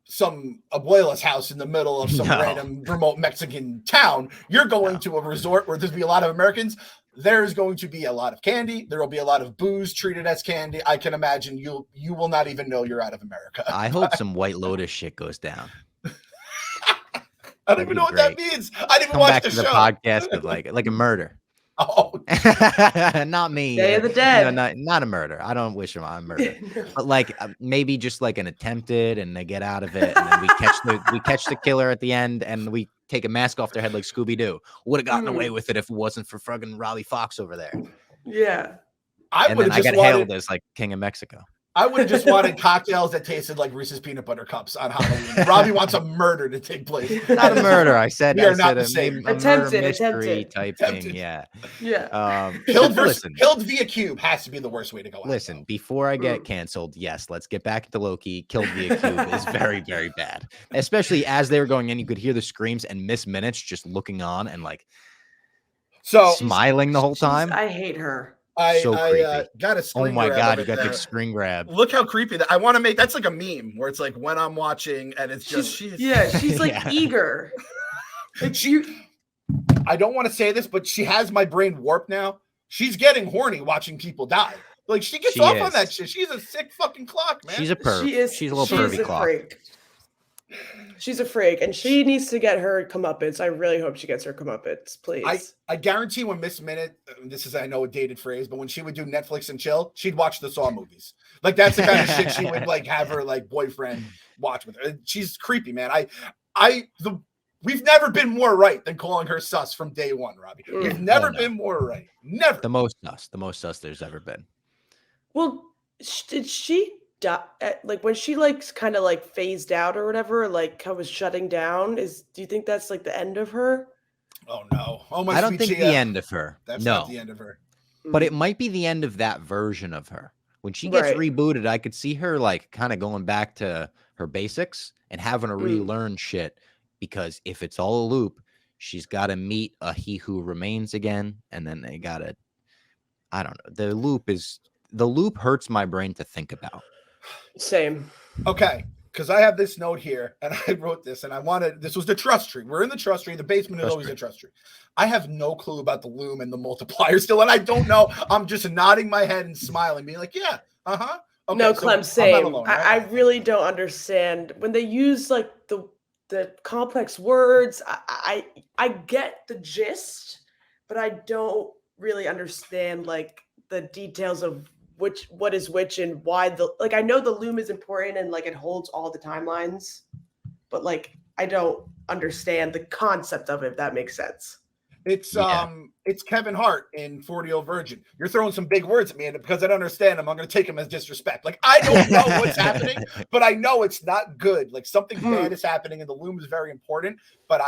some abuela's house in the middle of some random remote Mexican town. You're going to a resort where there's be a lot of Americans. There's going to be a lot of candy. There will be a lot of booze treated as candy. I can imagine you will not even know you're out of America. I hope some White Lotus shit goes down. I don't even know what that means. I didn't even watch the show. Come back to the podcast with like a murder. Oh, not me. Day of the Dead. No, not a murder. I don't wish him on murder, but like maybe just like an attempted, and they get out of it, and then we catch the killer at the end, and we take a mask off their head like Scooby Doo. Would have gotten away with it if it wasn't for fucking Robbie Fox over there. Yeah, I get hailed as like King of Mexico. I would have just wanted cocktails that tasted like Reese's peanut butter cups on Halloween. Robbie wants a murder to take place. Not a murder. I said We are I not said the a, same. maybe a murder Attempted. mystery type thing. Yeah. Killed Listen, killed via cube has to be the worst way to go. Listen, before I get canceled, yes, let's get back to Loki. Killed via cube is very, very bad. Especially as they were going in, you could hear the screams and Miss Minutes just looking on and like smiling the whole time. I hate her. I got a screen grab. Oh my god, you got the screen grab. Look how creepy that I want to make. That's like a meme where it's like when I'm watching and it's just she's like eager. I don't want to say this, but she has my brain warped now. She's getting horny watching people die. Like she gets off on that shit. She's a sick fucking clock, man. She's a perv. She's a little pervy clock. Freak. She's a freak, and she needs to get her comeuppance. I really hope she gets her comeuppance, please. I guarantee when Miss Minute, this is I know a dated phrase, but when she would do Netflix and chill, she'd watch the Saw movies. Like that's the kind of shit she would like have her like boyfriend watch with her. She's creepy, man. We've never been more right than calling her sus from day one, Robbie. We've never been more right. Never. The most sus there's ever been. Well, did she die? Like when she like kind of like phased out or whatever, like was shutting down? Do you think that's like the end of her? Oh no! Oh my! I don't think the end of her. That's not the end of her. But it might be the end of that version of her. When she gets rebooted, I could see her like kind of going back to her basics and having to relearn shit. Because if it's all a loop, she's got to meet a He Who Remains again, and then they got to. I don't know. The loop hurts my brain to think about. Same. Okay, because I have this note here, and I wrote this, and this was the trust tree. We're in the trust tree. The basement is always a trust tree. I have no clue about the loom and the multiplier still, and I don't know. I'm just nodding my head and smiling, being like, yeah, okay, no, Clem, same. Alone, right? I really don't understand when they use like the complex words. I get the gist, but I don't really understand like the details of what is which and why I know the loom is important and like it holds all the timelines, but like I don't understand the concept of it, if that makes sense. It's Kevin Hart in 40-Year-Old Virgin. You're throwing some big words at me, and because I don't understand them, I'm going to take them as disrespect. Like I don't know what's happening, but I know it's not good. Like something bad is happening, and the loom is very important. But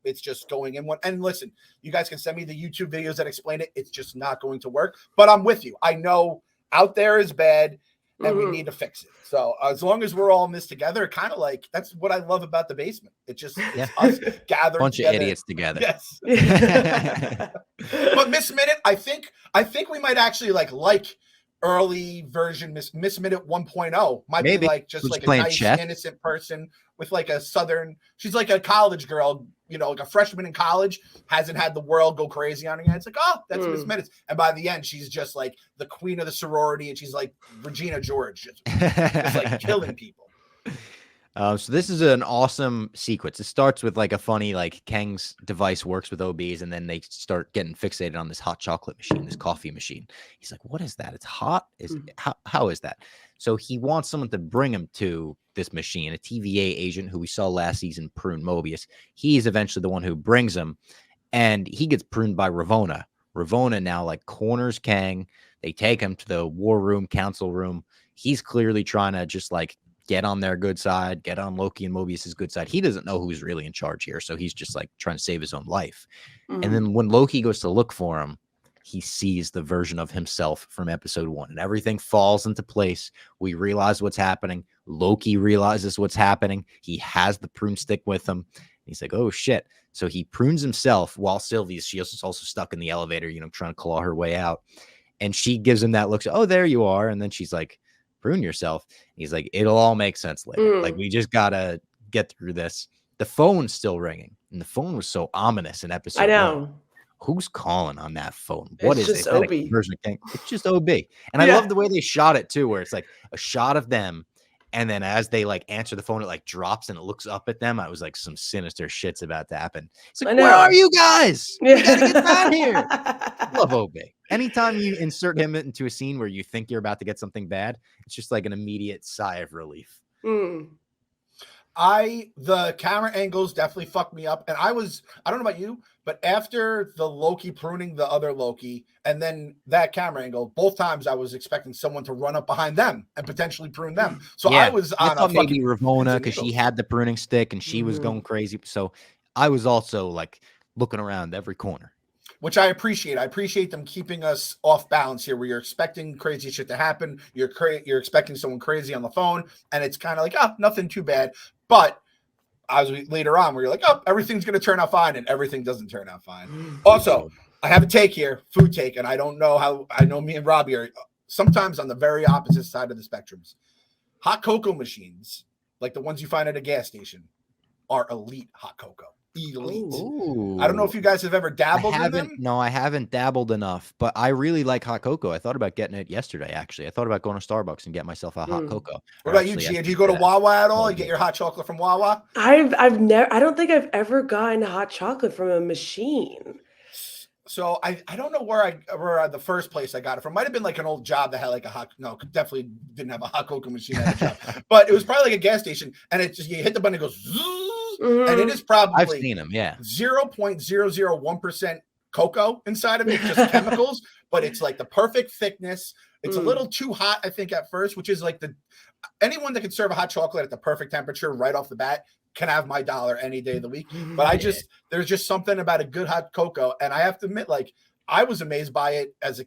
it's just going in one. And listen, you guys can send me the YouTube videos that explain it. It's just not going to work. But I'm with you. I know out there is bad, and we need to fix it. So as long as we're all in this together, kind of like that's what I love about the basement. It's just us gathering bunch of idiots together. Yes. But Miss Minute, I think we might actually like early version Miss Minute 1.0 might be like just like a nice innocent person with like a southern. She's like a college girl, like a freshman in college, hasn't had the world go crazy on her yet. It's like, oh, that's Miss Minutes. And by the end, she's just like the queen of the sorority, and she's like Regina George, just like killing people. So this is an awesome sequence. It starts with like a funny, like Kang's device works with OBs, and then they start getting fixated on this hot chocolate machine, this coffee machine. He's like, what is that? It's hot? How is that? So he wants someone to bring him to this machine, a TVA agent who we saw last season prune Mobius. He's eventually the one who brings him, and he gets pruned by Ravonna. Ravonna now like corners Kang. They take him to the war room, council room. He's clearly trying to just like get on their good side, get on Loki and Mobius's good side. He doesn't know who's really in charge here, so he's just like trying to save his own life. And then when Loki goes to look for him, he sees the version of himself from episode 1, and everything falls into place. We realize what's happening. Loki realizes what's happening. He has the prune stick with him. He's like, oh shit. So he prunes himself while Sylvie, she's also stuck in the elevator, trying to claw her way out. And she gives him that look. So, oh, there you are. And then she's like, prune yourself. He's like, it'll all make sense later. Like, we just gotta get through this. The phone's still ringing, and the phone was so ominous in episode 1. Who's calling on that phone? What is it? It's just OB. And I love the way they shot it too, where it's like a shot of them, and then as they like answer the phone, it like drops and it looks up at them. I was like, some sinister shit's about to happen. It's like, where are you guys? We gotta get down here. Love OB. Anytime you insert him into a scene where you think you're about to get something bad, it's just like an immediate sigh of relief. The camera angles definitely fucked me up. And I don't know about you, but after the Loki pruning the other Loki and then that camera angle, both times I was expecting someone to run up behind them and potentially prune them. So I was on thought maybe Ravona, because she had the pruning stick and she was going crazy. So I was also like looking around every corner. Which I appreciate. I appreciate them keeping us off balance here, where you're expecting crazy shit to happen. You're expecting someone crazy on the phone, and it's kind of like, oh, nothing too bad. But as later on, where you're like, oh, everything's going to turn out fine, and everything doesn't turn out fine. Also, I have a take here, food take, and I don't know how. I know me and Robbie are sometimes on the very opposite side of the spectrums. Hot cocoa machines, like the ones you find at a gas station, are elite hot cocoa. Elite. Ooh. I don't know if you guys have ever dabbled in them. No, I haven't dabbled enough, but I really like hot cocoa. I thought about getting it yesterday, actually. I thought about going to Starbucks and get myself a hot cocoa. What about you, Gia? Do you go to Wawa at all? You get your hot chocolate from Wawa? I've never. I don't think I've ever gotten hot chocolate from a machine. So I don't know where the first place I got it from. Might have been like an old job that had like definitely didn't have a hot cocoa machine at a job. But it was probably like a gas station, and it just, you hit the button, it goes and it is probably, I've seen them, 0.001% cocoa inside of it, just chemicals, but it's like the perfect thickness. It's a little too hot, I think, at first, which is like anyone that can serve a hot chocolate at the perfect temperature right off the bat can have my dollar any day of the week. But there's just something about a good hot cocoa. And I have to admit, like, I was amazed by it as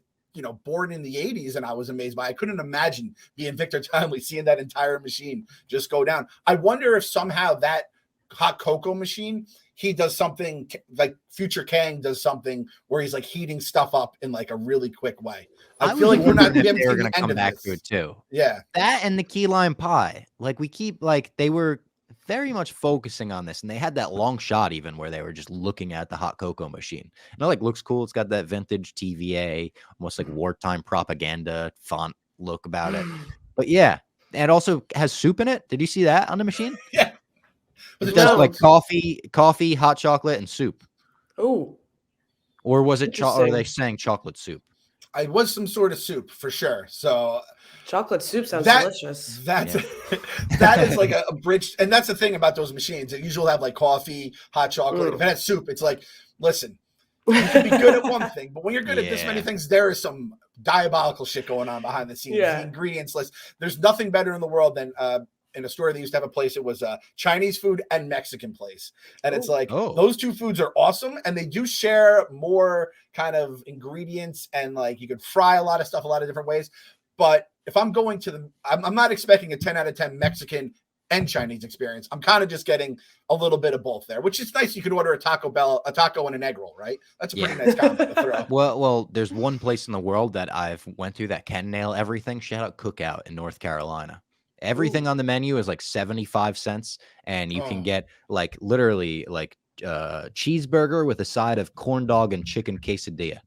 born in the 80s, and I was amazed by it. I couldn't imagine being Victor Timely, seeing that entire machine just go down. I wonder if somehow that hot cocoa machine, he does something like Future Kang does something where he's like heating stuff up in like a really quick way. I feel like we're not going to come back to it too. Yeah. That and the key lime pie. Like they were very much focusing on this, and they had that long shot even where they were just looking at the hot cocoa machine. And it like looks cool. It's got that vintage TVA, almost like wartime propaganda font look about it. But yeah, it also has soup in it. Did you see that on the machine? Yeah. It does like coffee, hot chocolate, and soup. Oh. Or was it or are they saying chocolate soup? It was some sort of soup for sure. So chocolate soup sounds delicious. That is like a bridge. And that's the thing about those machines. It usually have like coffee, hot chocolate. If it has soup, it's like, listen, you can be good at one thing, but when you're good at this many things, there is some diabolical shit going on behind the scenes. The ingredients list. There's nothing better in the world than in a store they used to have a place. It was a Chinese food and Mexican place. And it's like, those two foods are awesome. And they do share more kind of ingredients, and like you could fry a lot of stuff a lot of different ways. But if I'm going to I'm not expecting a 10 out of 10 Mexican and Chinese experience. I'm kind of just getting a little bit of both there, which is nice. You could order a taco and an egg roll, right? That's a pretty nice combo to throw. Well, there's one place in the world that I've went to that can nail everything. Shout out Cookout in North Carolina. Everything on the menu is like 75 cents, and you can get like literally like cheeseburger with a side of corn dog and chicken quesadilla.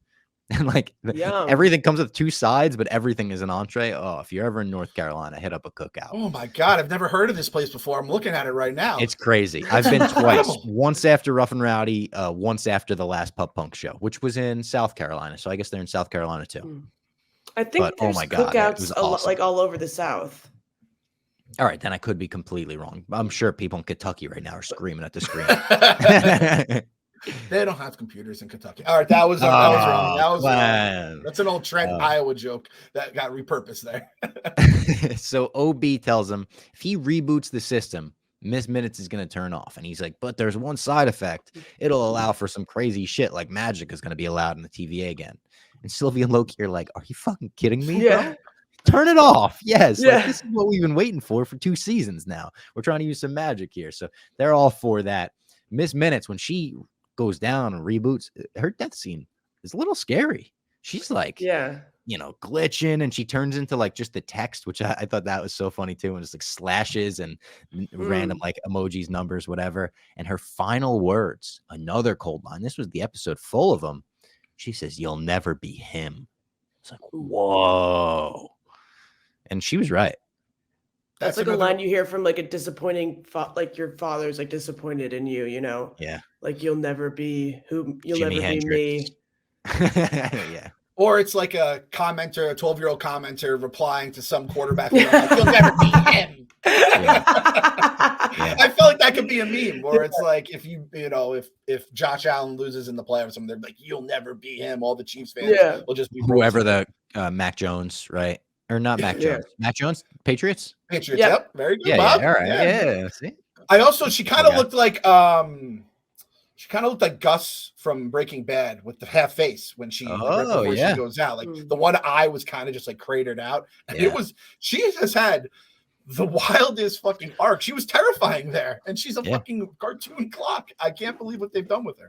And like everything comes with two sides, but everything is an entree. Oh, if you're ever in North Carolina, hit up a Cookout. Oh my God, I've never heard of this place before. I'm looking at it right now. It's crazy. I've been twice. Once after Rough and Rowdy, once after the last Pup Punk show, which was in South Carolina. So I guess they're in South Carolina too. I think there's Cookouts like all over the South. All right, then I could be completely wrong. I'm sure people in Kentucky right now are screaming at the screen. They don't have computers in Kentucky. All right, that was wrong. That was wrong. That's an old Trent Iowa joke that got repurposed there. So OB tells him if he reboots the system, Miss Minutes is going to turn off. And he's like, but there's one side effect. It'll allow for some crazy shit like magic is going to be allowed in the TVA again. And Sylvie and Loki are like, are you fucking kidding me? Yeah. Bro? Turn it off. Yes. Yeah. Like, this is what we've been waiting for 2 seasons now. We're trying to use some magic here. So they're all for that. Miss Minutes, when she goes down and reboots, her death scene is a little scary. She's like, glitching, and she turns into like just the text, which I thought that was so funny too. And it's like slashes and random like emojis, numbers, whatever. And her final words, another cold line. This was the episode full of them. She says, "You'll never be him." It's like, whoa. And she was right. That's like a line you hear from like a disappointing, like your father's like disappointed in you, Yeah. Like you'll never be Jimi Hendrix. Me. Yeah. Or it's like a 12-year-old commenter replying to some quarterback. Like, you'll never be him. Yeah. I feel like that could be a meme where it's like if if Josh Allen loses in the playoffs, they're like, you'll never be him. All the Chiefs fans will just be whoever the Mac Jones, right? Or not Mac Yeah. Jones. Mac Jones, Patriots? Patriots. Yep. Very good, Yeah, Bob. yeah, all right. Yeah. See? She kind of looked like Gus from Breaking Bad with the half face when she right before she goes out. Like the one eye was kind of just like cratered out. And she has had the wildest fucking arc. She was terrifying there. And she's a fucking cartoon clock. I can't believe what they've done with her.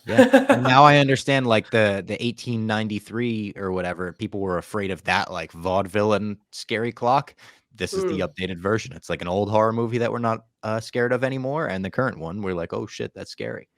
Yeah. And now I understand like the 1893 or whatever. People were afraid of that like vaudeville and scary clock. This is the updated version. It's like an old horror movie that we're not scared of anymore. And the current one, we're like, oh shit, that's scary.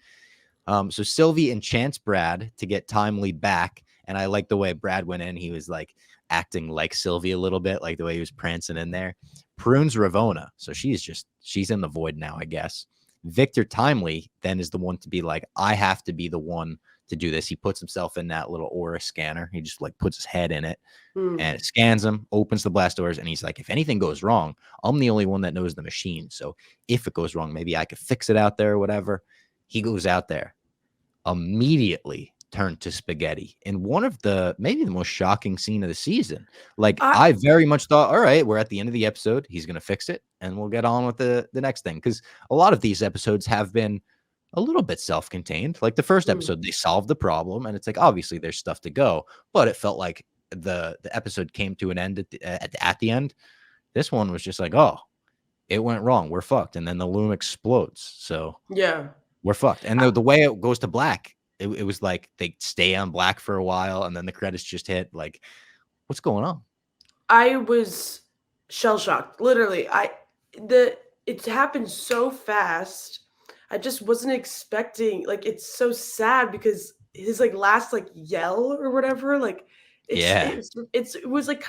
So Sylvie enchants Brad to get Timely back. And I like the way Brad went in. He was like acting like Sylvie a little bit, like the way he was prancing in there. Prunes Ravona. So she's in the void now, I guess. Victor Timely then is the one to be like, I have to be the one to do this. He puts himself in that little aura scanner. He just like puts his head in it and it scans him, opens the blast doors. And he's like, if anything goes wrong, I'm the only one that knows the machine. So if it goes wrong, maybe I could fix it out there or whatever. He goes out there, immediately turned to spaghetti in one of maybe the most shocking scene of the season. Like I very much thought, all right, we're at the end of the episode. He's going to fix it and we'll get on with the next thing. Cause a lot of these episodes have been a little bit self-contained. Like the first episode, they solved the problem and it's like, obviously there's stuff to go, but it felt like the episode came to an end at the end. This one was just like, oh, it went wrong. We're fucked. And then the loom explodes. So yeah, we're fucked. And the way it goes to black, it was like they stay on black for a while and then the credits just hit. Like, what's going on? I was shell shocked. Literally, it happened so fast. I just wasn't expecting. Like, it's so sad because his like last like yell or whatever. Like, it was like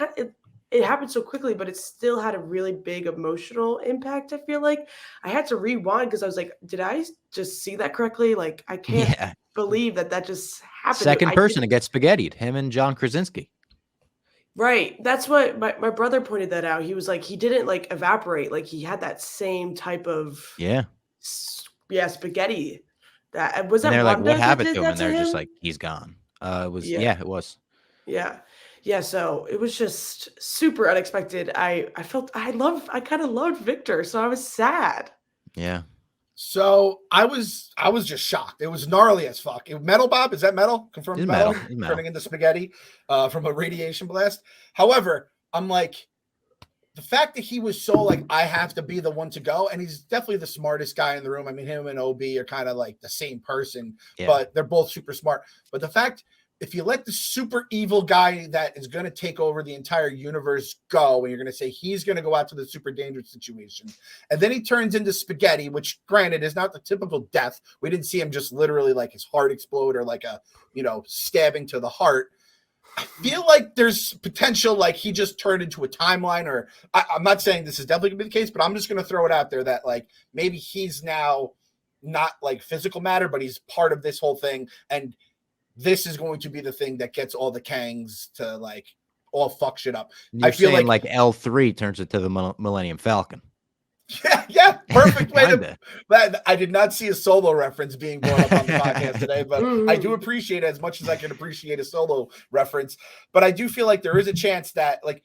it happened so quickly, but it still had a really big emotional impact. I feel like I had to rewind because I was like, did I just see that correctly? Like, I can't believe that just happened. Second person to get spaghettied, him and John Krasinski. Right. That's what my brother pointed that out. He was like, he didn't like evaporate. Like he had that same type of spaghetti. That was that. And they're like, Wanda what happened to him? that And they're just like, he's gone. It was it was. Yeah. So it was just super unexpected. I kind of loved Victor, so I was sad. Yeah. So I was just shocked. It was gnarly as fuck. Metal, Bob? Is that metal? Confirmed It's metal? metal. Turning into spaghetti from a radiation blast. However, I'm like, the fact that he was so like, I have to be the one to go, and he's definitely the smartest guy in the room. I mean, him and OB are kind of like the same person, but they're both super smart. But the fact, if you let the super evil guy that is going to take over the entire universe go, and you're going to say he's going to go out to the super dangerous situation, and then he turns into spaghetti, which granted is not the typical death. We didn't see him just literally like his heart explode or like a, stabbing to the heart. I feel like there's potential, like he just turned into a timeline, or I'm not saying this is definitely going to be the case, but I'm just going to throw it out there that like maybe he's now not like physical matter, but he's part of this whole thing. And this is going to be the thing that gets all the Kangs to like all fuck shit up. I feel like L3 turns it to the Millennium Falcon. Yeah, perfect way to. I did not see a Solo reference being brought up on the podcast today, but I do appreciate it as much as I can appreciate a Solo reference. But I do feel like there is a chance that, like,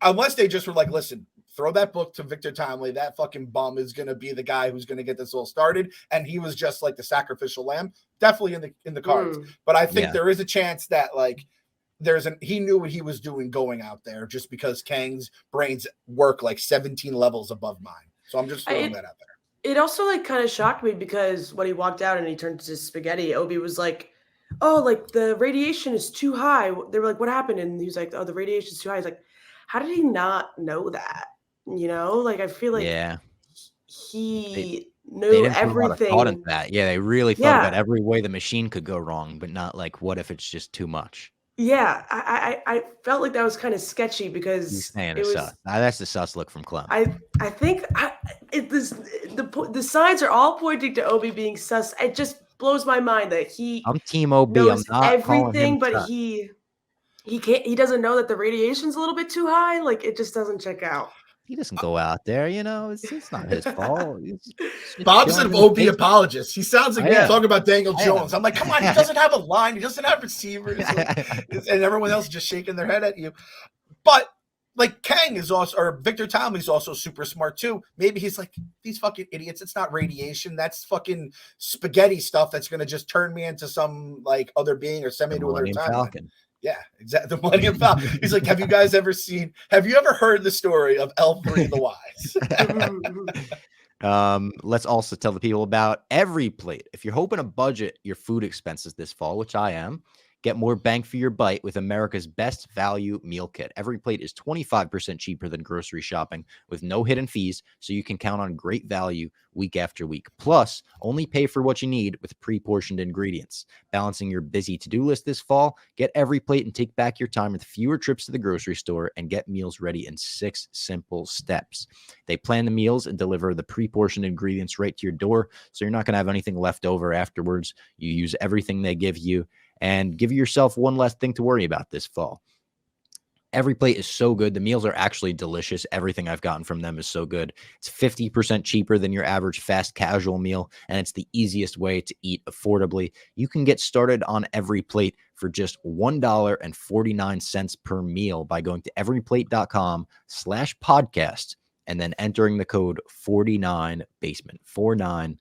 unless they just were like, listen, throw that book to Victor Timely, that fucking bum is going to be the guy who's going to get this all started, and he was just like the sacrificial lamb. Definitely in the cards, but I think there is a chance that like he knew what he was doing going out there, just because Kang's brains work like 17 levels above mine. So I'm just throwing that out there. It also like kind of shocked me because when he walked out and he turned to spaghetti, Obi was like, "Oh, like the radiation is too high." They were like, "What happened?" And he was like, "Oh, the radiation is too high." He's like, "How did he not know that?" Like I feel like he knew everything. Thought into that. Yeah, they really thought about every way the machine could go wrong, but not like, what if it's just too much? Yeah, I felt like that was kind of sketchy because it was sus. That's the sus look from Clem. I think the signs are all pointing to Obi being sus. It just blows my mind that I'm Team OB. knows I'm not everything, but sus. he doesn't know that the radiation's a little bit too high. Like it just doesn't check out. he doesn't go out there. You know, it's not his fault. He's Bob's chilling an in the OB basement. apologist. He sounds like you're talking about Daniel I Jones. am. I'm like, come on, he doesn't have a line. He doesn't have receivers. And everyone else is just shaking their head at you. But like Kang is also, or Victor Tomley's also super smart too. Maybe he's like, these fucking idiots. It's not radiation. That's fucking spaghetti stuff that's going to just turn me into some like other being or send me to another timeline. Falcon. Yeah, exactly. The Millennium Falcon. He's like, have you ever heard the story of L3 the Wise? Let's also tell the people about Every Plate. If you're hoping to budget your food expenses this fall, which I am, get more bang for your bite with America's best value meal kit. Every Plate is 25% cheaper than grocery shopping with no hidden fees, so you can count on great value week after week. Plus, only pay for what you need with pre-portioned ingredients. Balancing your busy to-do list this fall, get Every Plate and take back your time with fewer trips to the grocery store and get meals ready in 6 simple steps. They plan the meals and deliver the pre-portioned ingredients right to your door, so you're not going to have anything left over afterwards. You use everything they give you, and give yourself one less thing to worry about this fall. Every Plate is so good. The meals are actually delicious. Everything I've gotten from them is so good. It's 50% cheaper than your average fast casual meal, and it's the easiest way to eat affordably. You can get started on Every Plate for just $1.49 per meal by going to everyplate.com/podcast and then entering the code 49basement. 49basement.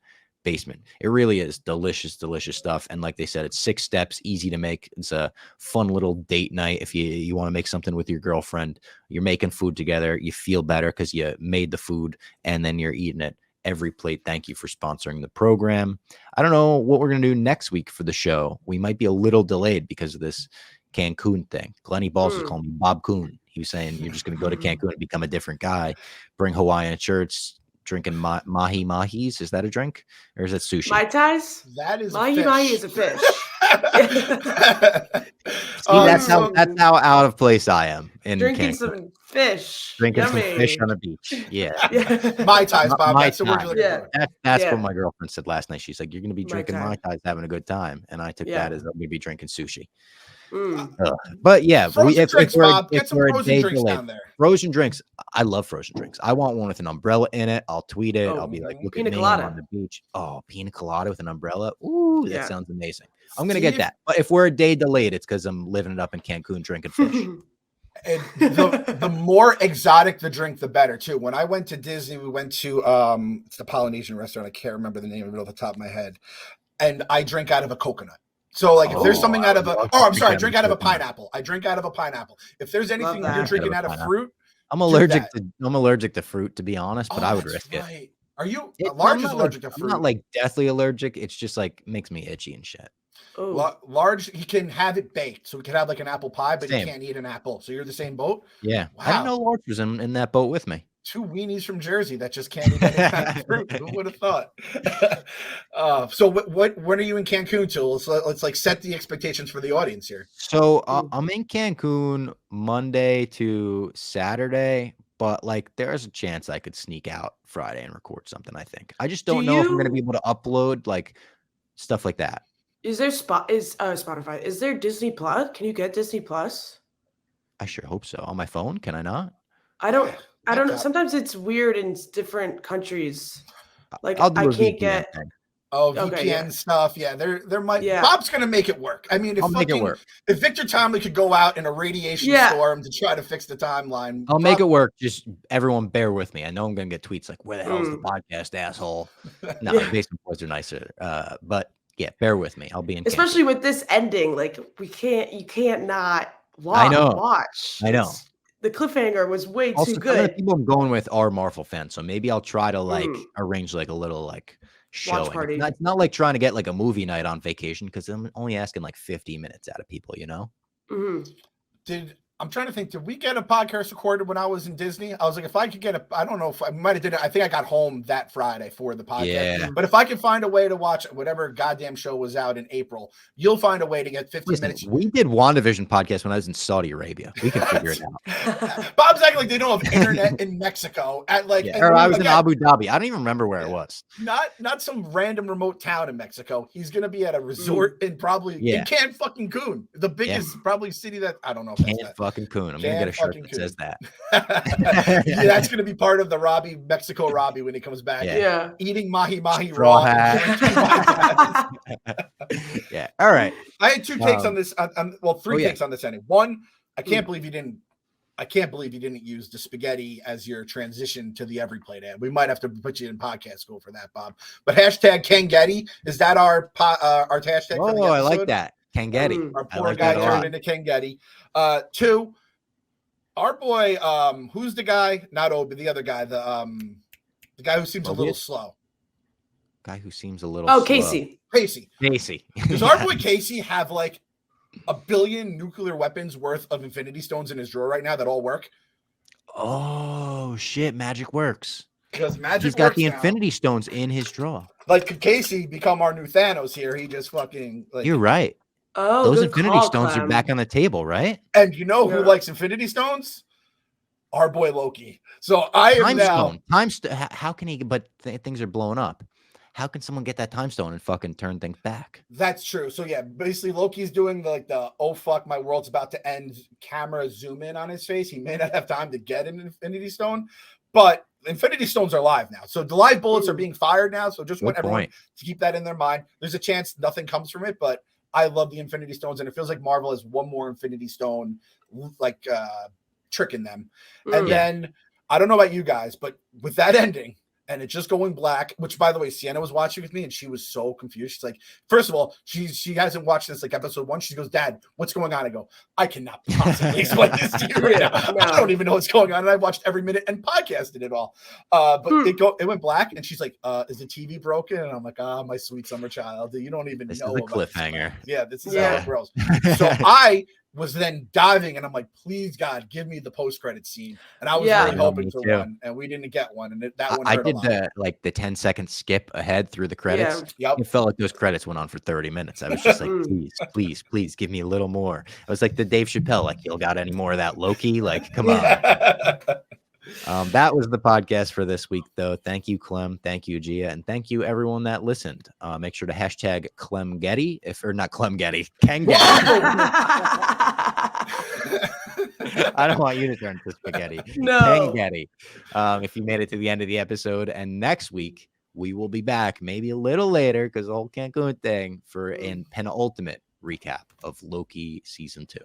It really is delicious stuff. And like they said, it's 6 steps, easy to make. It's a fun little date night. If you want to make something with your girlfriend, you're making food together, you feel better because you made the food and then you're eating it. Every Plate, thank you for sponsoring the program. I don't know what we're going to do next week for the show. We might be a little delayed because of this Cancun thing. Glenny Balls was calling me Bob Coon. He was saying you're just going to go to Cancun and become a different guy, bring Hawaiian shirts, drinking mahi mahis. Is that a drink or is that sushi? Mai Tais? That is mahi mahi is a fish. See, that's how out of place I am in drinking Cancun. Some fish. Drinking Yummy. some fish on the beach. Yeah. Mai Tais, Bob. Mai That's the word you're looking for. That's what my girlfriend said last night. She's like, you're going to be drinking Mai Tais, having a good time. And I took that as I'm going to be drinking sushi. But yeah, frozen drinks, Bob. Get some we're frozen drinks down there. Frozen drinks. I love frozen drinks. I want one with an umbrella in it. I'll tweet it. I'll be like, look at me on the beach. Oh, pina colada with an umbrella. Ooh, that sounds amazing. I'm going to get that. But if we're a day delayed, it's because I'm living it up in Cancun drinking fish. And the more exotic the drink, the better too. When I went to Disney, we went to it's the Polynesian restaurant. I can't remember the name of it off the top of my head. And I drink out of a coconut. So like if there's something out of I drink out of a pineapple. I drink out of a pineapple. If there's anything you're drinking out of fruit, I'm allergic to fruit, to be honest, but I would risk it. Are you large is allergic to fruit? I'm not like deathly allergic. It's just like makes me itchy and shit. Large, he can have it baked, so we can have like an apple pie, but he can't eat an apple. So you're the same boat? Yeah. Wow. I didn't know Large was in that boat with me. 2 weenies from Jersey that just can't eat any kind of fruit. Who would have thought? So when are you in Cancun till? Let's like set the expectations for the audience here. So I'm in Cancun Monday to Saturday, but like there's a chance I could sneak out Friday and record something. I think I just don't know if I'm going to be able to upload like stuff like that. Is there Spotify? Is there Disney Plus? Can you get Disney Plus? I sure hope so. On my phone, can I not? I don't know. Sometimes it's weird in different countries. Like I can't get VPN stuff. Yeah, there might. Bob's gonna make it work. I mean, if Victor Tomley could go out in a radiation storm to try to fix the timeline, I'll make it work. Just everyone bear with me. I know I'm gonna get tweets like, "Where the hell is the podcast, asshole?" No, Basement Boys are nicer. But yeah, bear with me. I'll be in. Especially with this ending, like you can't not watch. I know. The cliffhanger was way also, too good. The people I'm going with are Marvel fans, so maybe I'll try to like arrange like a little like showing. Watch party. It's not like trying to get like a movie night on vacation because I'm only asking like 50 minutes out of people, you know? I'm trying to think, did we get a podcast recorded when I was in Disney? I was like, if I could get I don't know if I might have did it. I think I got home that Friday for the podcast. Yeah. But if I could find a way to watch whatever goddamn show was out in April, you'll find a way to get 15 minutes. We did WandaVision podcast when I was in Saudi Arabia. We can figure it out. Bob's acting like they don't have internet in Mexico at like. Yeah. Or I was in Abu Dhabi. I don't even remember where it was. Not some random remote town in Mexico. He's gonna be at a resort in probably in Cancun, the biggest probably city that I don't know if that's fucking coon. I'm gonna get a shirt that says that. Yeah, that's gonna be part of the Robbie Mexico Robbie when he comes back. Yeah. Eating mahi mahi Straw raw. hat. Yeah. All right. I had 2 takes on this. Well, 3 takes on this ending. One, I can't believe you didn't use the spaghetti as your transition to the every plate ad. We might have to put you in podcast school for that, Bob. But hashtag Kengetti, is that our hashtag? Oh, for the episode? I like that. Kengetti. Our poor guy turned into Kengetti. 2, our boy, who's the guy? Not Obi, the other guy, the guy who seems a little slow. Guy who seems a little slow. Casey. Does our boy Casey have like 1 billion nuclear weapons worth of Infinity Stones in his drawer right now that all work? Oh shit, magic works. Because magic He's got works the now. Infinity Stones in his drawer. Like, could Casey become our new Thanos here? He just fucking like, You're right. Oh, those good Infinity call, Stones Clem. are back on the table, right? and you know who likes Infinity Stones? Our boy Loki. So I am Time stone. How can he? But things are blowing up. How can someone get that time stone and fucking turn things back? That's true. So yeah, basically Loki's doing the oh fuck, my world's about to end camera zoom in on his face. He may not have time to get an Infinity Stone, but Infinity Stones are live now. So the live bullets are being fired now. So just want everyone to keep that in their mind. There's a chance nothing comes from it, but I love the Infinity Stones, and it feels like Marvel has one more Infinity Stone like trick in them. And then I don't know about you guys, but with that ending and it just going black, which by the way, Sienna was watching with me and she was so confused. She's like, first of all, she hasn't watched this like episode 1. She goes, Dad, what's going on? I go, I cannot possibly explain this to you right now. I don't even know what's going on. And I watched every minute and podcasted it all. But it went black and she's like, is the TV broken? And I'm like, my sweet summer child. You don't even know. This is a cliffhanger. This is how it grows. So I was then diving and I'm like, please God, give me the post-credit scene. And I was really hoping for one, and we didn't get one. And that one hurt I did the 10-second skip ahead through the credits. It felt like those credits went on for 30 minutes. I was just like, please give me a little more. I was like the Dave Chappelle, like, you got any more of that Loki? Like, come on. That was the podcast for this week, though. Thank you, Clem. Thank you, Gia. And thank you, everyone that listened. Make sure to hashtag Clemgetti, not Clemgetti, Kengetti. I don't want you to turn to spaghetti. No. Kengetti. If you made it to the end of the episode. And next week, we will be back, maybe a little later, because the whole Cancun thing, for a penultimate recap of Loki Season 2.